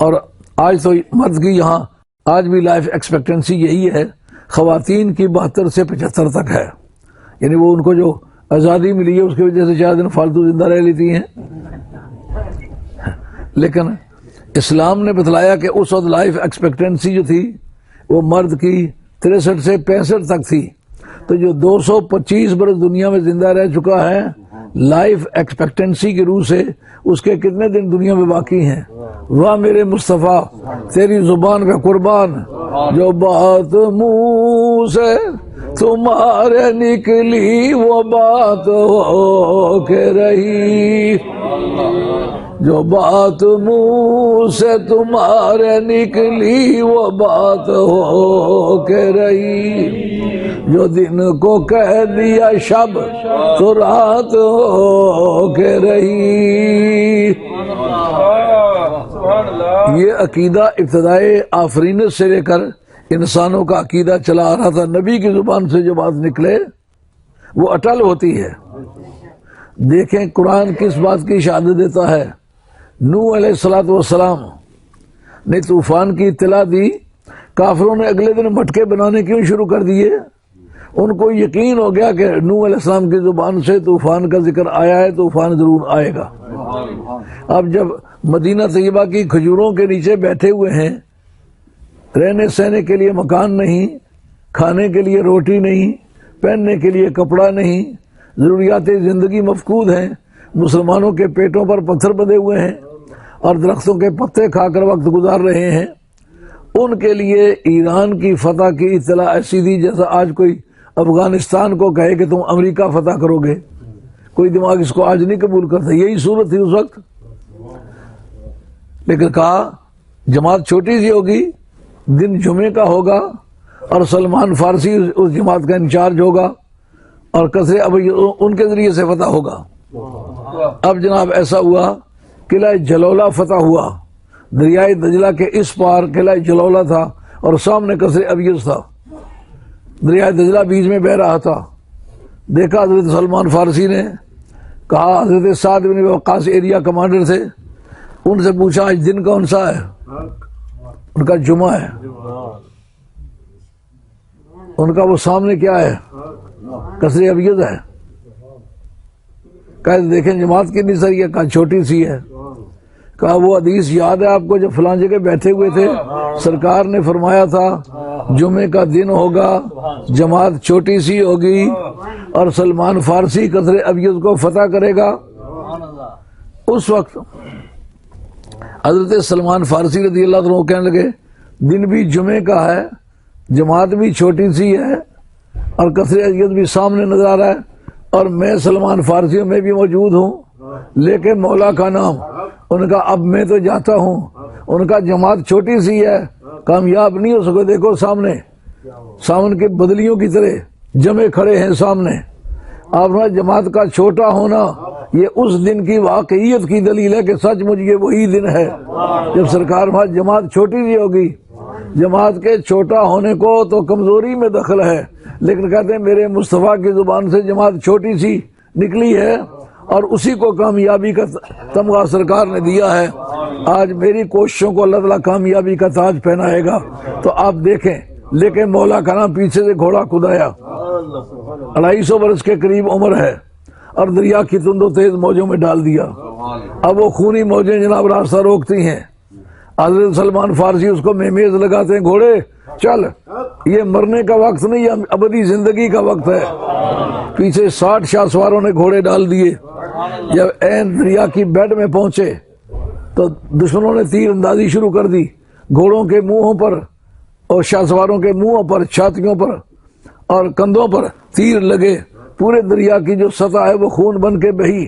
اور آج تو مرد کی یہاں آج بھی لائف ایکسپیکٹنسی یہی ہے، خواتین کی 72 سے 75 تک ہے، یعنی وہ ان کو جو آزادی ملی ہے اس کی وجہ سے 4 دن فالتو زندہ رہ لیتی ہیں۔ لیکن اسلام نے بتلایا کہ اس وقت لائف ایکسپیکٹنسی جو تھی وہ مرد کی 63 سے 65 تک تھی، تو جو 225 برس دنیا میں زندہ رہ چکا ہے لائف ایکسپیکٹنسی کی روح سے، اس کے کتنے دن دنیا میں باقی ہیں؟ واہ میرے مصطفیٰ تیری زبان کا قربان، جو بات منہ سے تمہارے نکلی وہ بات ہو کے رہی، جو بات منہ سے تمہارے نکلی وہ بات ہو کے رہی، جو دن کو کہہ دیا شب تو رات ہو کے رہی۔ یہ عقیدہ ابتدائے آفرینت سے لے کر انسانوں کا عقیدہ چلا آ رہا تھا، نبی کی زبان سے جو بات نکلے وہ اٹل ہوتی ہے۔ دیکھیں قرآن کس بات کی شہادت دیتا ہے۔ نوح علیہ السلام نے طوفان کی اطلاع دی، کافروں نے اگلے دن مٹکے بنانے کیوں شروع کر دیے؟ ان کو یقین ہو گیا کہ نوح علیہ السلام کی زبان سے طوفان کا ذکر آیا ہے، طوفان ضرور آئے گا۔ اب جب مدینہ طیبہ کی کھجوروں کے نیچے بیٹھے ہوئے ہیں، رہنے سہنے کے لیے مکان نہیں، کھانے کے لیے روٹی نہیں، پہننے کے لیے کپڑا نہیں، ضروریات زندگی مفقود ہیں، مسلمانوں کے پیٹوں پر پتھر بندھے ہوئے ہیں اور درختوں کے پتے کھا کر وقت گزار رہے ہیں، ان کے لیے ایران کی فتح کی اطلاع ایسی تھی جیسا آج کوئی افغانستان کو کہے کہ تم امریکہ فتح کرو گے۔ کوئی دماغ اس کو آج نہیں قبول کرتا، یہی صورت تھی اس وقت۔ لیکن کہا جماعت چھوٹی سی ہوگی، دن جمعے کا ہوگا اور سلمان فارسی اس جماعت کا انچارج ہوگا اور کثرے اب ان کے ذریعے سے فتح ہوگا۔ اب جناب ایسا ہوا، قلعہ جلولہ فتح ہوا، دریائے دجلہ کے اس پار قلعہ جلولہ تھا اور سامنے قصر ابیض تھا، دریائے دجلہ بیچ میں بہ رہا تھا۔ دیکھا حضرت سلمان فارسی نے، کہا حضرت سعد بن وقاص ایریا کمانڈر تھے، ان سے پوچھا آج دن کون سا ہے؟ ان کا جمعہ ہے۔ ان کا وہ سامنے کیا ہے؟ قصر ابیض ہے۔ کہا دیکھیں جماعت کتنی ساری ہے؟ کہا چھوٹی سی ہے۔ کہا وہ حدیث یاد ہے آپ کو جب فلاں جگہ بیٹھے ہوئے تھے، سرکار نے فرمایا تھا جمعے کا دن ہوگا، جماعت چھوٹی سی ہوگی اور سلمان فارسی قصر ابیض کو فتح کرے گا۔ اس وقت حضرت سلمان فارسی رضی اللہ عنہ کہنے لگے دن بھی جمعے کا ہے، جماعت بھی چھوٹی سی ہے اور قصر ابیض بھی سامنے نظر آ رہا ہے اور میں سلمان فارسی میں بھی موجود ہوں، لیکن مولا کا نام۔ ان کا اب میں تو جاتا ہوں، ان کا جماعت چھوٹی سی ہے، کامیاب نہیں ہو سکے۔ دیکھو سامنے سامن کے بدلیوں کی طرح جمع کھڑے ہیں سامنے۔ آپ نے جماعت کا چھوٹا ہونا یہ اس دن کی واقعیت کی دلیل ہے کہ سچ مجھ یہ وہی دن ہے جب سرکار وہاں جماعت چھوٹی سی ہوگی۔ جماعت کے چھوٹا ہونے کو تو کمزوری میں دخل ہے، لیکن کہتے ہیں میرے مصطفیٰ کی زبان سے جماعت چھوٹی سی نکلی ہے اور اسی کو کامیابی کا تمغہ سرکار نے دیا ہے۔ آج میری کوششوں کو اللہ تعالیٰ کامیابی کا تاج پہنائے گا۔ تو آپ دیکھیں، لیکن مولا کا نام پیچھے سے گھوڑا کدایا، 250 برس کے قریب عمر ہے اور دریا کی تند و تیز موجوں میں ڈال دیا۔ اب وہ خونی موجیں جناب راستہ روکتی ہیں، حضرت سلمان فارسی اس کو میز لگاتے ہیں، گھوڑے چل، یہ مرنے کا وقت نہیں، یہ ابدی زندگی کا وقت ہے۔ پیچھے 60 شاہ سواروں نے گھوڑے ڈال دیے۔ جب عین دریا کی بیڈ میں پہنچے تو دشمنوں نے تیر اندازی شروع کر دی، گھوڑوں کے منہوں پر اور شاہ سواروں کے منہوں پر، چھاتیوں پر اور کندھوں پر تیر لگے، پورے دریا کی جو سطح ہے وہ خون بن کے بہی۔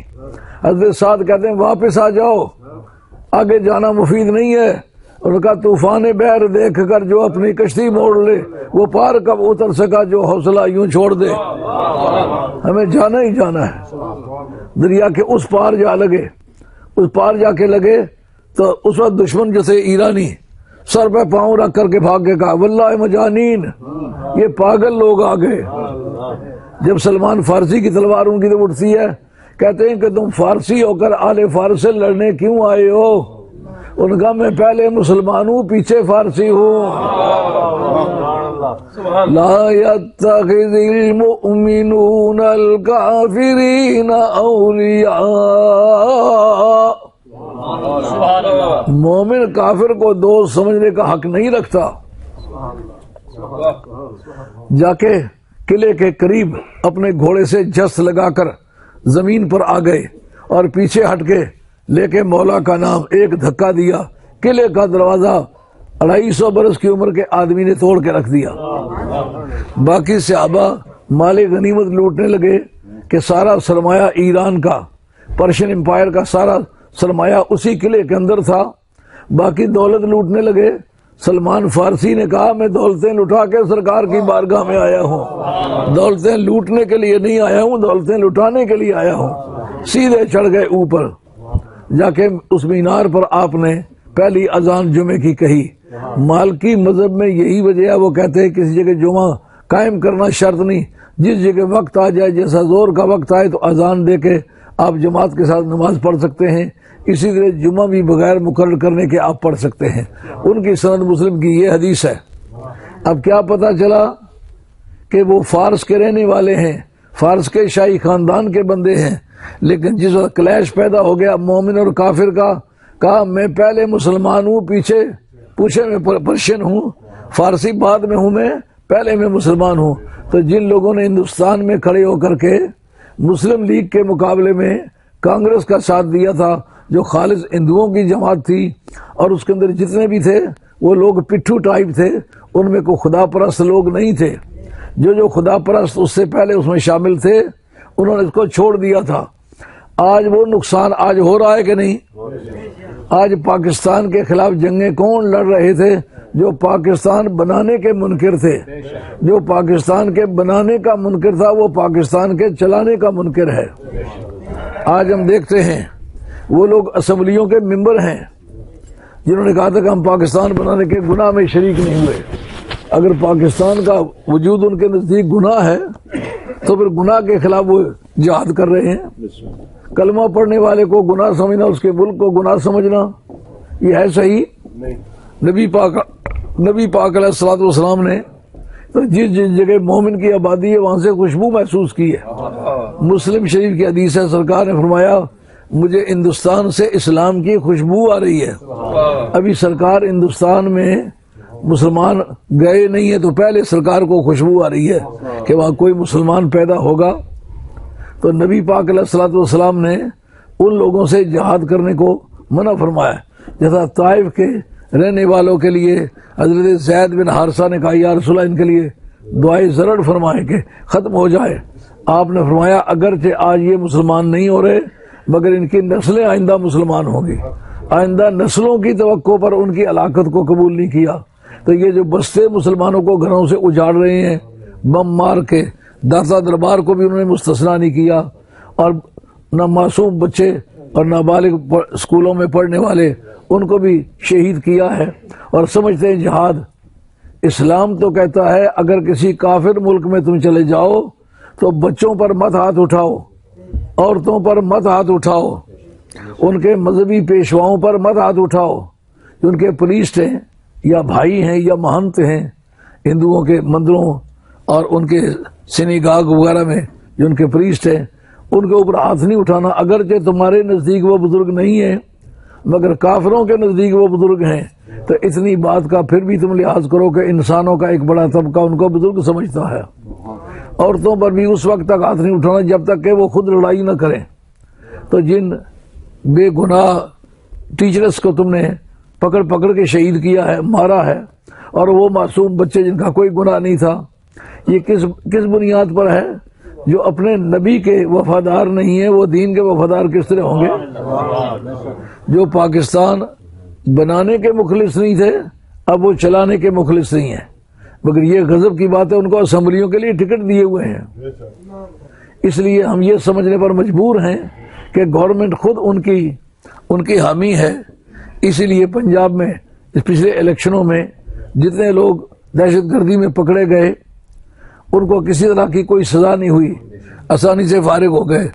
حضرت سعد کہتے ہیں واپس آ جاؤ، آگے جانا مفید نہیں ہے۔ ان کا طوفان بحر دیکھ کر جو اپنی کشتی موڑ لے وہ پار کب اتر سکا جو حوصلہ یوں چھوڑ دے۔ ہمیں جانا ہی جانا ہے۔ دریا کے اس پار جا لگے، اس پار جا کے لگے تو اس وقت دشمن جیسے ایرانی سر پہ پاؤں رکھ کر کے بھاگ کے کہا واللہ مجانین، یہ پاگل لوگ آ گئے۔ جب سلمان فارسی کی تلوار ان کی طرف اٹھتی ہے، کہتے ہیں کہ تم فارسی ہو کر آل فارس سے لڑنے کیوں آئے ہو؟ ان کا میں پہلے مسلمان ہوں، پیچھے فارسی ہوں۔ لا يتخذ المؤمنون الكافرين اولیاء مومن کافر کو دوست سمجھنے کا حق نہیں رکھتا. جا کے قلعے کے قریب اپنے گھوڑے سے جست لگا کر زمین پر آ گئے اور پیچھے ہٹ کے لے کے مولا کا نام ایک دھکا دیا. قلعے کا دروازہ 250 برس کی عمر کے آدمی نے توڑ کے رکھ دیا. باقی صحابہ مال غنیمت لوٹنے لگے کہ سارا سرمایہ ایران کا، پرشین امپائر کا سارا سرمایہ اسی قلعے کے اندر تھا. باقی دولت لوٹنے لگے. سلمان فارسی نے کہا میں دولتیں لٹا کے سرکار کی بارگاہ میں آیا ہوں، دولتیں لوٹنے کے لیے نہیں آیا ہوں، دولتیں لٹانے کے لیے آیا ہوں. سیدھے چڑھ گئے اوپر. جا کے اس مینار پر آپ نے پہلی اذان جمعے کی کہی. مالکی مذہب میں یہی وجہ ہے، وہ کہتے ہیں کسی جگہ جمعہ قائم کرنا شرط نہیں، جس جگہ وقت آ جائے، جیسا زور کا وقت آئے تو اذان دے کے آپ جماعت کے ساتھ نماز پڑھ سکتے ہیں. اسی طرح جمعہ بھی بغیر مقرر کرنے کے آپ پڑھ سکتے ہیں. ان کی سند مسلم کی یہ حدیث ہے. اب کیا پتا چلا کہ وہ فارس کے رہنے والے ہیں، فارس کے شاہی خاندان کے بندے ہیں، لیکن جس وقت کلیش پیدا ہو گیا مومن اور کافر کا، کہا میں پہلے مسلمان ہوں، پوچھے میں پرشین ہوں، فارسی بعد میں ہوں، میں پہلے میں مسلمان ہوں. تو جن لوگوں نے ہندوستان میں کھڑے ہو کر کے مسلم لیگ کے مقابلے میں کانگریس کا ساتھ دیا تھا، جو خالص ہندوؤں کی جماعت تھی، اور اس کے اندر جتنے بھی تھے وہ لوگ پٹھو ٹائپ تھے، ان میں کوئی خدا پرست لوگ نہیں تھے. جو خدا پرست اس سے پہلے اس میں شامل تھے انہوں نے اس کو چھوڑ دیا تھا. آج وہ نقصان آج ہو رہا ہے کہ نہیں؟ آج پاکستان کے خلاف جنگیں کون لڑ رہے تھے؟ جو پاکستان بنانے کے منکر تھے. جو پاکستان کے بنانے کا منکر تھا وہ پاکستان کے چلانے کا منکر ہے. آج ہم دیکھتے ہیں وہ لوگ اسمبلیوں کے ممبر ہیں جنہوں نے کہا تھا کہ ہم پاکستان بنانے کے گناہ میں شریک نہیں ہوئے. اگر پاکستان کا وجود ان کے نزدیک گناہ ہے تو پھر گناہ کے خلاف وہ جہاد کر رہے ہیں. کلمہ پڑھنے والے کو گناہ سمجھنا، اس کے ملک کو گناہ سمجھنا، یہ ہے صحیح؟ نبی پاک علیہ الصلوۃ والسلام نے جس جگہ مومن کی آبادی ہے وہاں سے خوشبو محسوس کی ہے. مسلم شریف کی حدیث ہے، سرکار نے فرمایا مجھے ہندوستان سے اسلام کی خوشبو آ رہی ہے. ابھی سرکار ہندوستان میں مسلمان گئے نہیں ہے تو پہلے سرکار کو خوشبو آ رہی ہے کہ وہاں کوئی مسلمان پیدا ہوگا. تو نبی پاک علیہ الصلوۃ والسلام نے ان لوگوں سے جہاد کرنے کو منع فرمایا. جیسا طائف کے رہنے والوں کے لیے حضرت زید بن حارثہ نے کہا یا رسول اللہ ان کے لیے دعائے زرڑ فرمائیں کہ ختم ہو جائے. آپ نے فرمایا اگرچہ آج یہ مسلمان نہیں ہو رہے مگر ان کی نسلیں آئندہ مسلمان ہوں گی. آئندہ نسلوں کی توقع پر ان کی علاقت کو قبول نہیں کیا. تو یہ جو بستے مسلمانوں کو گھروں سے اجاڑ رہے ہیں بم مار کے، داتا دربار کو بھی انہوں نے مستثنا نہیں کیا، اور نہ معصوم بچے اور نابالغ اسکولوں میں پڑھنے والے ان کو بھی شہید کیا ہے. اور سمجھتے ہیں جہاد. اسلام تو کہتا ہے اگر کسی کافر ملک میں تم چلے جاؤ تو بچوں پر مت ہاتھ اٹھاؤ، عورتوں پر مت ہاتھ اٹھاؤ، ان کے مذہبی پیشواؤں پر مت ہاتھ اٹھاؤ. جو ان کے پریسٹ ہیں یا بھائی ہیں یا مہنت ہیں ہندوؤں کے مندروں اور ان کے سینیگاگ وغیرہ میں جو ان کے پریسٹ ہیں ان کے اوپر ہاتھ نہیں اٹھانا. اگرچہ تمہارے نزدیک وہ بزرگ نہیں ہیں مگر کافروں کے نزدیک وہ بزرگ ہیں. تو اتنی بات کا پھر بھی تم لحاظ کرو کہ انسانوں کا ایک بڑا طبقہ ان کو بزرگ سمجھتا ہے. عورتوں پر بھی اس وقت تک ہاتھ نہیں اٹھانا جب تک کہ وہ خود لڑائی نہ کریں. تو جن بے گناہ ٹیچرز کو تم نے پکڑ کے شہید کیا ہے، مارا ہے، اور وہ معصوم بچے جن کا کوئی گناہ نہیں تھا، یہ کس بنیاد پر ہے؟ جو اپنے نبی کے وفادار نہیں ہیں وہ دین کے وفادار کس طرح ہوں گے؟ جو پاکستان بنانے کے مخلص نہیں تھے اب وہ چلانے کے مخلص نہیں ہیں. مگر یہ غضب کی بات ہے ان کو اسمبلیوں کے لیے ٹکٹ دیے ہوئے ہیں. اس لیے ہم یہ سمجھنے پر مجبور ہیں کہ گورنمنٹ خود ان کی حامی ہے. اسی لیے پنجاب میں پچھلے الیکشنوں میں جتنے لوگ دہشت گردی میں پکڑے گئے ان کو کسی طرح کی کوئی سزا نہیں ہوئی، آسانی سے فارغ ہو گئے.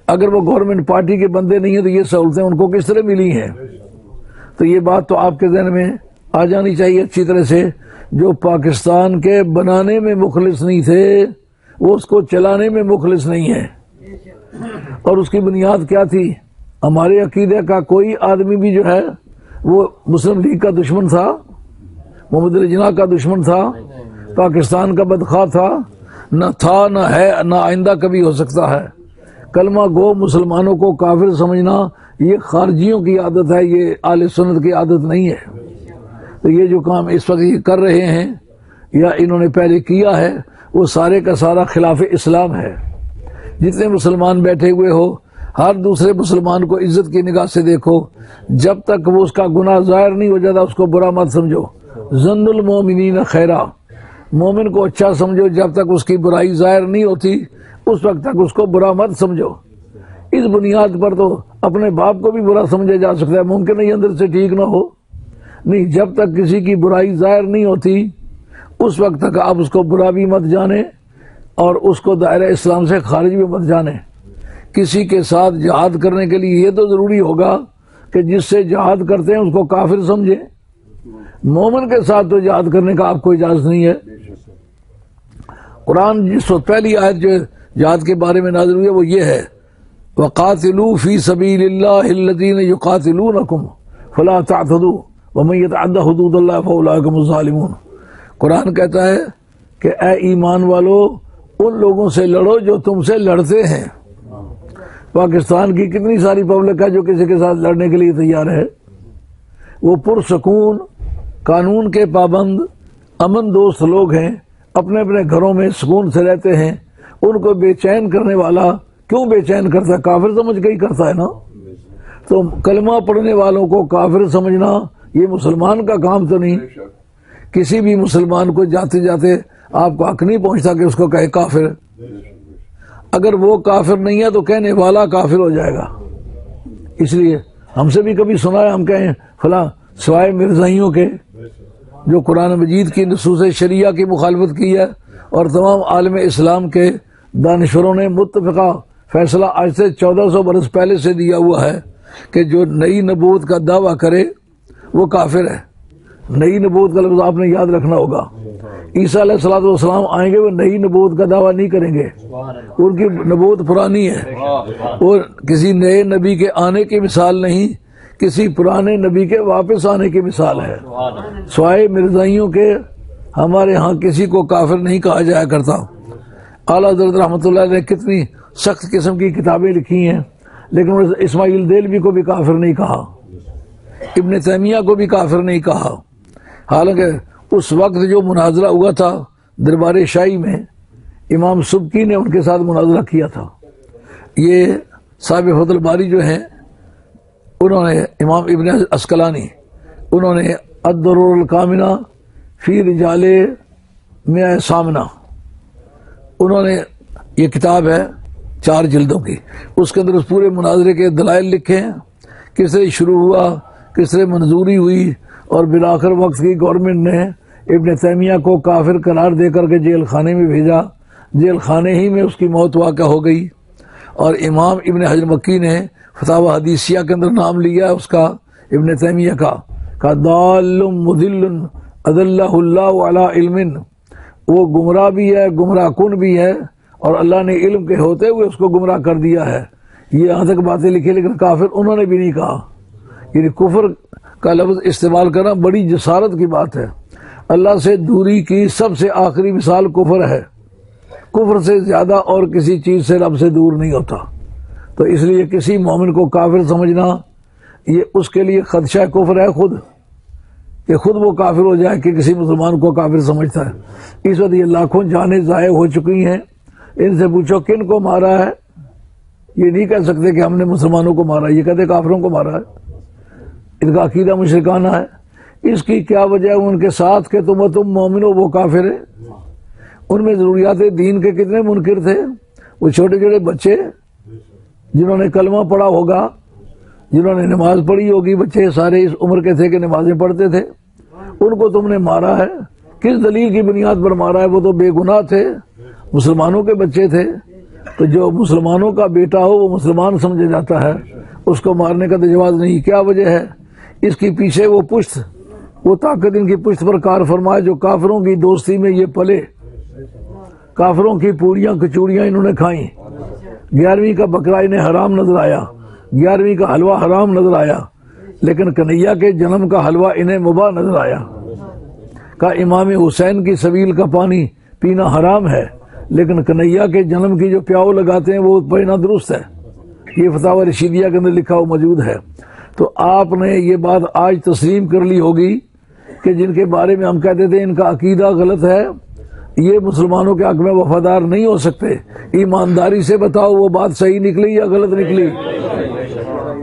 اگر وہ گورنمنٹ پارٹی کے بندے نہیں ہیں تو یہ سہولتیں ان کو کس طرح ملی ہیں؟ تو یہ بات تو آپ کے ذہن میں آ جانی چاہیے اچھی طرح سے. جو پاکستان کے بنانے میں مخلص نہیں تھے وہ اس کو چلانے میں مخلص نہیں ہے. اور اس کی بنیاد کیا تھی؟ ہمارے عقیدے کا کوئی آدمی بھی جو ہے وہ مسلم لیگ کا دشمن تھا، محمد علی جناح کا دشمن تھا، پاکستان کا بدخواہ تھا، نہ تھا، نہ ہے، نہ آئندہ کبھی ہو سکتا ہے۔ کلمہ گو مسلمانوں کو کافر سمجھنا یہ خارجیوں کی عادت ہے، یہ اہل سنت کی عادت نہیں ہے۔ تو یہ جو کام اس وقت یہ کر رہے ہیں یا انہوں نے پہلے کیا ہے وہ سارے کا سارا خلاف اسلام ہے۔ جتنے مسلمان بیٹھے ہوئے ہو ہر دوسرے مسلمان کو عزت کی نگاہ سے دیکھو، جب تک وہ اس کا گناہ ظاہر نہیں ہو جاتا اس کو برا مت سمجھو۔ ظن المومنین خیرا، مومن کو اچھا سمجھو، جب تک اس کی برائی ظاہر نہیں ہوتی اس وقت تک اس کو برا مت سمجھو۔ اس بنیاد پر تو اپنے باپ کو بھی برا سمجھا جا سکتا ہے، ممکن نہیں اندر سے ٹھیک نہ ہو، نہیں، جب تک کسی کی برائی ظاہر نہیں ہوتی اس وقت تک آپ اس کو برا بھی مت جانے اور اس کو دائرہ اسلام سے خارج بھی مت جانے۔ کسی کے ساتھ جہاد کرنے کے لیے یہ تو ضروری ہوگا کہ جس سے جہاد کرتے ہیں اس کو کافر سمجھے، مومن کے ساتھ تو جہاد کرنے کا آپ کو اجازت نہیں ہے۔ قرآن جس وقت پہلی آیت جو جہاد کے بارے میں نازل ہوئی ہے وہ یہ ہے، وَقَاتِلُوا فِي سَبِيلِ اللَّهِ الَّذِينَ يُقَاتِلُونَكُمْ فَلَا تَعْتَدُوا وَمَن يَتَعَدَّ حُدُودَ اللَّهِ فَأُولَٰئِكَ هُمُ الظَّالِمُونَ۔ قرآن کہتا ہے کہ اے ایمان والو ان لوگوں سے لڑو جو تم سے لڑتے ہیں۔ پاکستان کی کتنی ساری پبلک ہے جو کسی کے ساتھ لڑنے کے لیے تیار ہے، وہ پرسکون قانون کے پابند امن دوست لوگ ہیں، اپنے اپنے گھروں میں سکون سے رہتے ہیں۔ ان کو بے چین کرنے والا کیوں بے چین کرتا ہے؟ کافر سمجھ کے ہی کرتا ہے نا۔ تو کلمہ پڑھنے والوں کو کافر سمجھنا یہ مسلمان کا کام تو نہیں۔ کسی بھی مسلمان کو جاتے جاتے آپ کو حق نہیں پہنچتا کہ اس کو کہے کافر، اگر وہ کافر نہیں ہے تو کہنے والا کافر ہو جائے گا۔ اس لیے ہم سے بھی کبھی سنا ہے ہم کہیں فلاں، سوائے مرزائیوں کے جو قرآن مجید کی نصوص شریعہ کی مخالفت کی ہے، اور تمام عالم اسلام کے دانشوروں نے متفقہ فیصلہ آج سے 1400 برس پہلے سے دیا ہوا ہے کہ جو نئی نبوت کا دعویٰ کرے وہ کافر ہے۔ نئی نبوت کا لفظ آپ نے یاد رکھنا ہوگا۔ عیسیٰ علیہ الصلوۃ والسلام آئیں گے، وہ نئی نبوت کا دعویٰ نہیں کریں گے، ان کی نبوت پرانی ہے، اور کسی نئے نبی کے آنے کی مثال نہیں، کسی پرانے نبی کے واپس آنے کی مثال ہے۔ سوائے مرزائیوں کے ہمارے ہاں کسی کو کافر نہیں کہا جایا کرتا۔ اعلیٰ حضرت رحمۃ اللہ علیہ نے کتنی سخت قسم کی کتابیں لکھی ہیں، لیکن اسماعیل دہلوی کو بھی کافر نہیں کہا، ابن تیمیہ کو بھی کافر نہیں کہا، حالانکہ اس وقت جو مناظرہ ہوا تھا دربار شاہی میں امام سبکی نے ان کے ساتھ مناظرہ کیا تھا۔ یہ صاحب فتح الباری جو ہیں انہوں نے امام ابن عسقلانی انہوں نے الدرر الکامنہ فی رجال میاں سامنہ، انہوں نے یہ کتاب ہے 4 جلدوں کی، اس کے اندر اس پورے مناظرے کے دلائل لکھے ہیں، کس طرح شروع ہوا، کس طرح منظوری ہوئی، اور بالآخر وقت کی گورنمنٹ نے ابن تیمیہ کو کافر قرار دے کر کے جیل خانے میں بھیجا، جیل خانے ہی میں اس کی موت واقع ہو گئی۔ اور امام ابن حجر مکی نے فتاوی حدیثیہ کے اندر نام لیا اس کا، ابن تیمیہ کا ضال مضل اضلہ اللہ علی علم، وہ گمراہ بھی ہے، گمراہ کن بھی ہے، اور اللہ نے علم کے ہوتے ہوئے اس کو گمراہ کر دیا ہے۔ یہ یہاں تک باتیں لکھی، لیکن کافر انہوں نے بھی نہیں کہا۔ یعنی کفر کا لفظ استعمال کرنا بڑی جسارت کی بات ہے۔ اللہ سے دوری کی سب سے آخری مثال کفر ہے، کفر سے زیادہ اور کسی چیز سے رب سے دور نہیں ہوتا۔ تو اس لیے کسی مومن کو کافر سمجھنا یہ اس کے لیے خدشہ کفر ہے خود، کہ خود وہ کافر ہو جائے کہ کسی مسلمان کو کافر سمجھتا ہے۔ اس وقت یہ لاکھوں جانیں ضائع ہو چکی ہیں، ان سے پوچھو کن کو مارا ہے، یہ نہیں کہہ سکتے کہ ہم نے مسلمانوں کو مارا، یہ کہتے کافروں کو مارا ہے۔ ان کا عقیدہ مشرکانہ ہے۔ اس کی کیا وجہ ہے؟ ان کے ساتھ کہ تم مومن ہو وہ کافر ہے۔ ان میں ضروریات دین کے کتنے منکر تھے، وہ چھوٹے چھوٹے بچے جنہوں نے کلمہ پڑھا ہوگا، جنہوں نے نماز پڑھی ہوگی، بچے سارے اس عمر کے تھے کہ نمازیں پڑھتے تھے، ان کو تم نے مارا ہے۔ کس دلیل کی بنیاد پر مارا ہے؟ وہ تو بے گناہ تھے، مسلمانوں کے بچے تھے۔ تو جو مسلمانوں کا بیٹا ہو وہ مسلمان سمجھا جاتا ہے، اس کو مارنے کا تو جواز نہیں۔ کیا وجہ ہے؟ اس کی پیچھے وہ پشت، وہ طاقت ان کی پشت پر کار فرمائے جو کافروں کی دوستی میں یہ پلے، کافروں کی پوریاں کچوڑیاں انہوں نے کھائیں، 11ویں کا بکرا انہیں حرام نظر آیا، 11ویں کا حلوہ حرام نظر آیا، لیکن کنہیا کے جنم کا حلوہ انہیں مباح نظر آیا۔ کہا امام حسین کی سبیل کا پانی پینا حرام ہے، لیکن کنہیا کے جنم کی جو پیاؤ لگاتے ہیں وہ پینا درست ہے۔ یہ فتاوی رشیدیہ کے اندر لکھا ہوا موجود ہے۔ تو آپ نے یہ بات آج تسلیم کر لی ہوگی کہ جن کے بارے میں ہم کہتے تھے ان کا عقیدہ غلط ہے، یہ مسلمانوں کے حق میں وفادار نہیں ہو سکتے۔ ایمانداری سے بتاؤ وہ بات صحیح نکلی یا غلط نکلی؟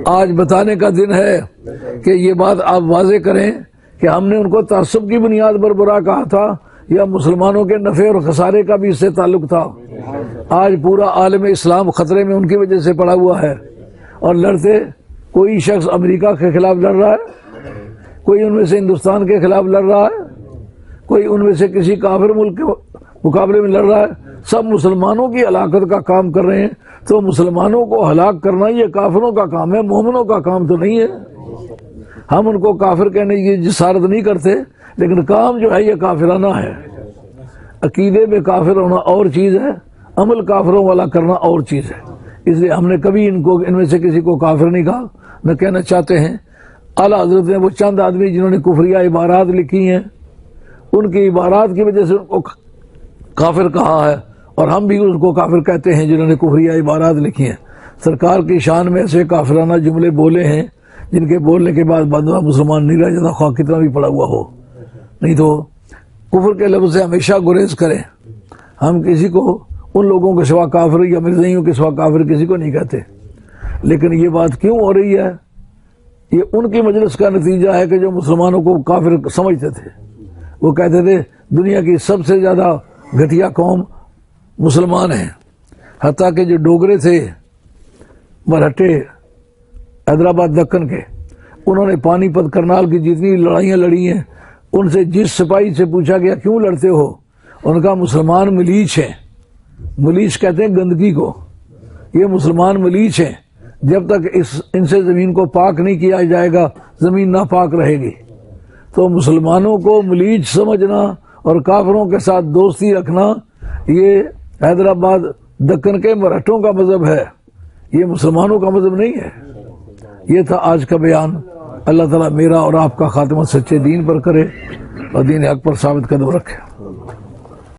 آج بتانے کا دن ہے کہ یہ بات آپ واضح کریں کہ ہم نے ان کو تعصب کی بنیاد پر برا کہا تھا یا مسلمانوں کے نفع اور خسارے کا بھی اس سے تعلق تھا۔ آج پورا عالم اسلام خطرے میں ان کی وجہ سے پڑا ہوا ہے، اور لڑتے کوئی شخص امریکہ کے خلاف لڑ رہا ہے، کوئی ان میں سے ہندوستان کے خلاف لڑ رہا ہے، کوئی ان میں سے کسی کافر ملک کے مقابلے میں لڑ رہا ہے، سب مسلمانوں کی ہلاکت کا کام کر رہے ہیں۔ تو مسلمانوں کو ہلاک کرنا یہ کافروں کا کام ہے، مومنوں کا کام تو نہیں ہے۔ ہم ان کو کافر کہنے کی جسارت نہیں کرتے، لیکن کام جو ہے یہ کافرانہ ہے۔ عقیدے میں کافر ہونا اور چیز ہے، عمل کافروں والا کرنا اور چیز ہے۔ اس لیے ہم نے کبھی ان میں سے کسی کو کافر نہیں کہا، نہ کہنا چاہتے ہیں۔ اعلیٰ حضرت نے وہ چند آدمی جنہوں نے کفریہ عبارات لکھی ہیں، ان کی عبارات کی وجہ سے ان کو کافر کہا ہے، اور ہم بھی ان کو کافر کہتے ہیں جنہوں نے کفریہ عبارات لکھی ہیں۔ سرکار کی شان میں ایسے کافرانہ جملے بولے ہیں جن کے بولنے کے بعد بندہ مسلمان نہیں رہ جاتا، خواہ کتنا بھی پڑا ہوا ہو۔ نہیں تو کفر کے لفظ سے ہمیشہ گریز کریں۔ ہم کسی کو ان لوگوں کے سوا کافر یا مرزائیوں کے سوا کافر کسی کو نہیں کہتے، لیکن یہ بات کیوں ہو رہی ہے؟ یہ ان کی مجلس کا نتیجہ ہے کہ جو مسلمانوں کو کافر سمجھتے تھے، وہ کہتے تھے دنیا کی سب سے زیادہ گھٹیا قوم مسلمان ہیں، حتیٰ کہ جو ڈوگرے تھے مرہٹے حیدرآباد دکن کے، انہوں نے پانی پت کرنال کی جتنی لڑائیاں لڑی ہیں، ان سے جس سپاہی سے پوچھا گیا کیوں لڑتے ہو، ان کا مسلمان ملیچ ہیں۔ ملیچ کہتے ہیں گندگی کو، یہ مسلمان ملیچ ہیں، جب تک ان سے زمین کو پاک نہیں کیا جائے گا زمین ناپاک رہے گی۔ تو مسلمانوں کو ملیچ سمجھنا اور کافروں کے ساتھ دوستی رکھنا یہ حیدرآباد دکن کے مرہٹوں کا مذہب ہے، یہ مسلمانوں کا مذہب نہیں ہے۔ یہ تھا آج کا بیان۔ اللہ تعالیٰ میرا اور آپ کا خاتمہ سچے دین پر کرے اور دین حق پر ثابت قدم رکھے۔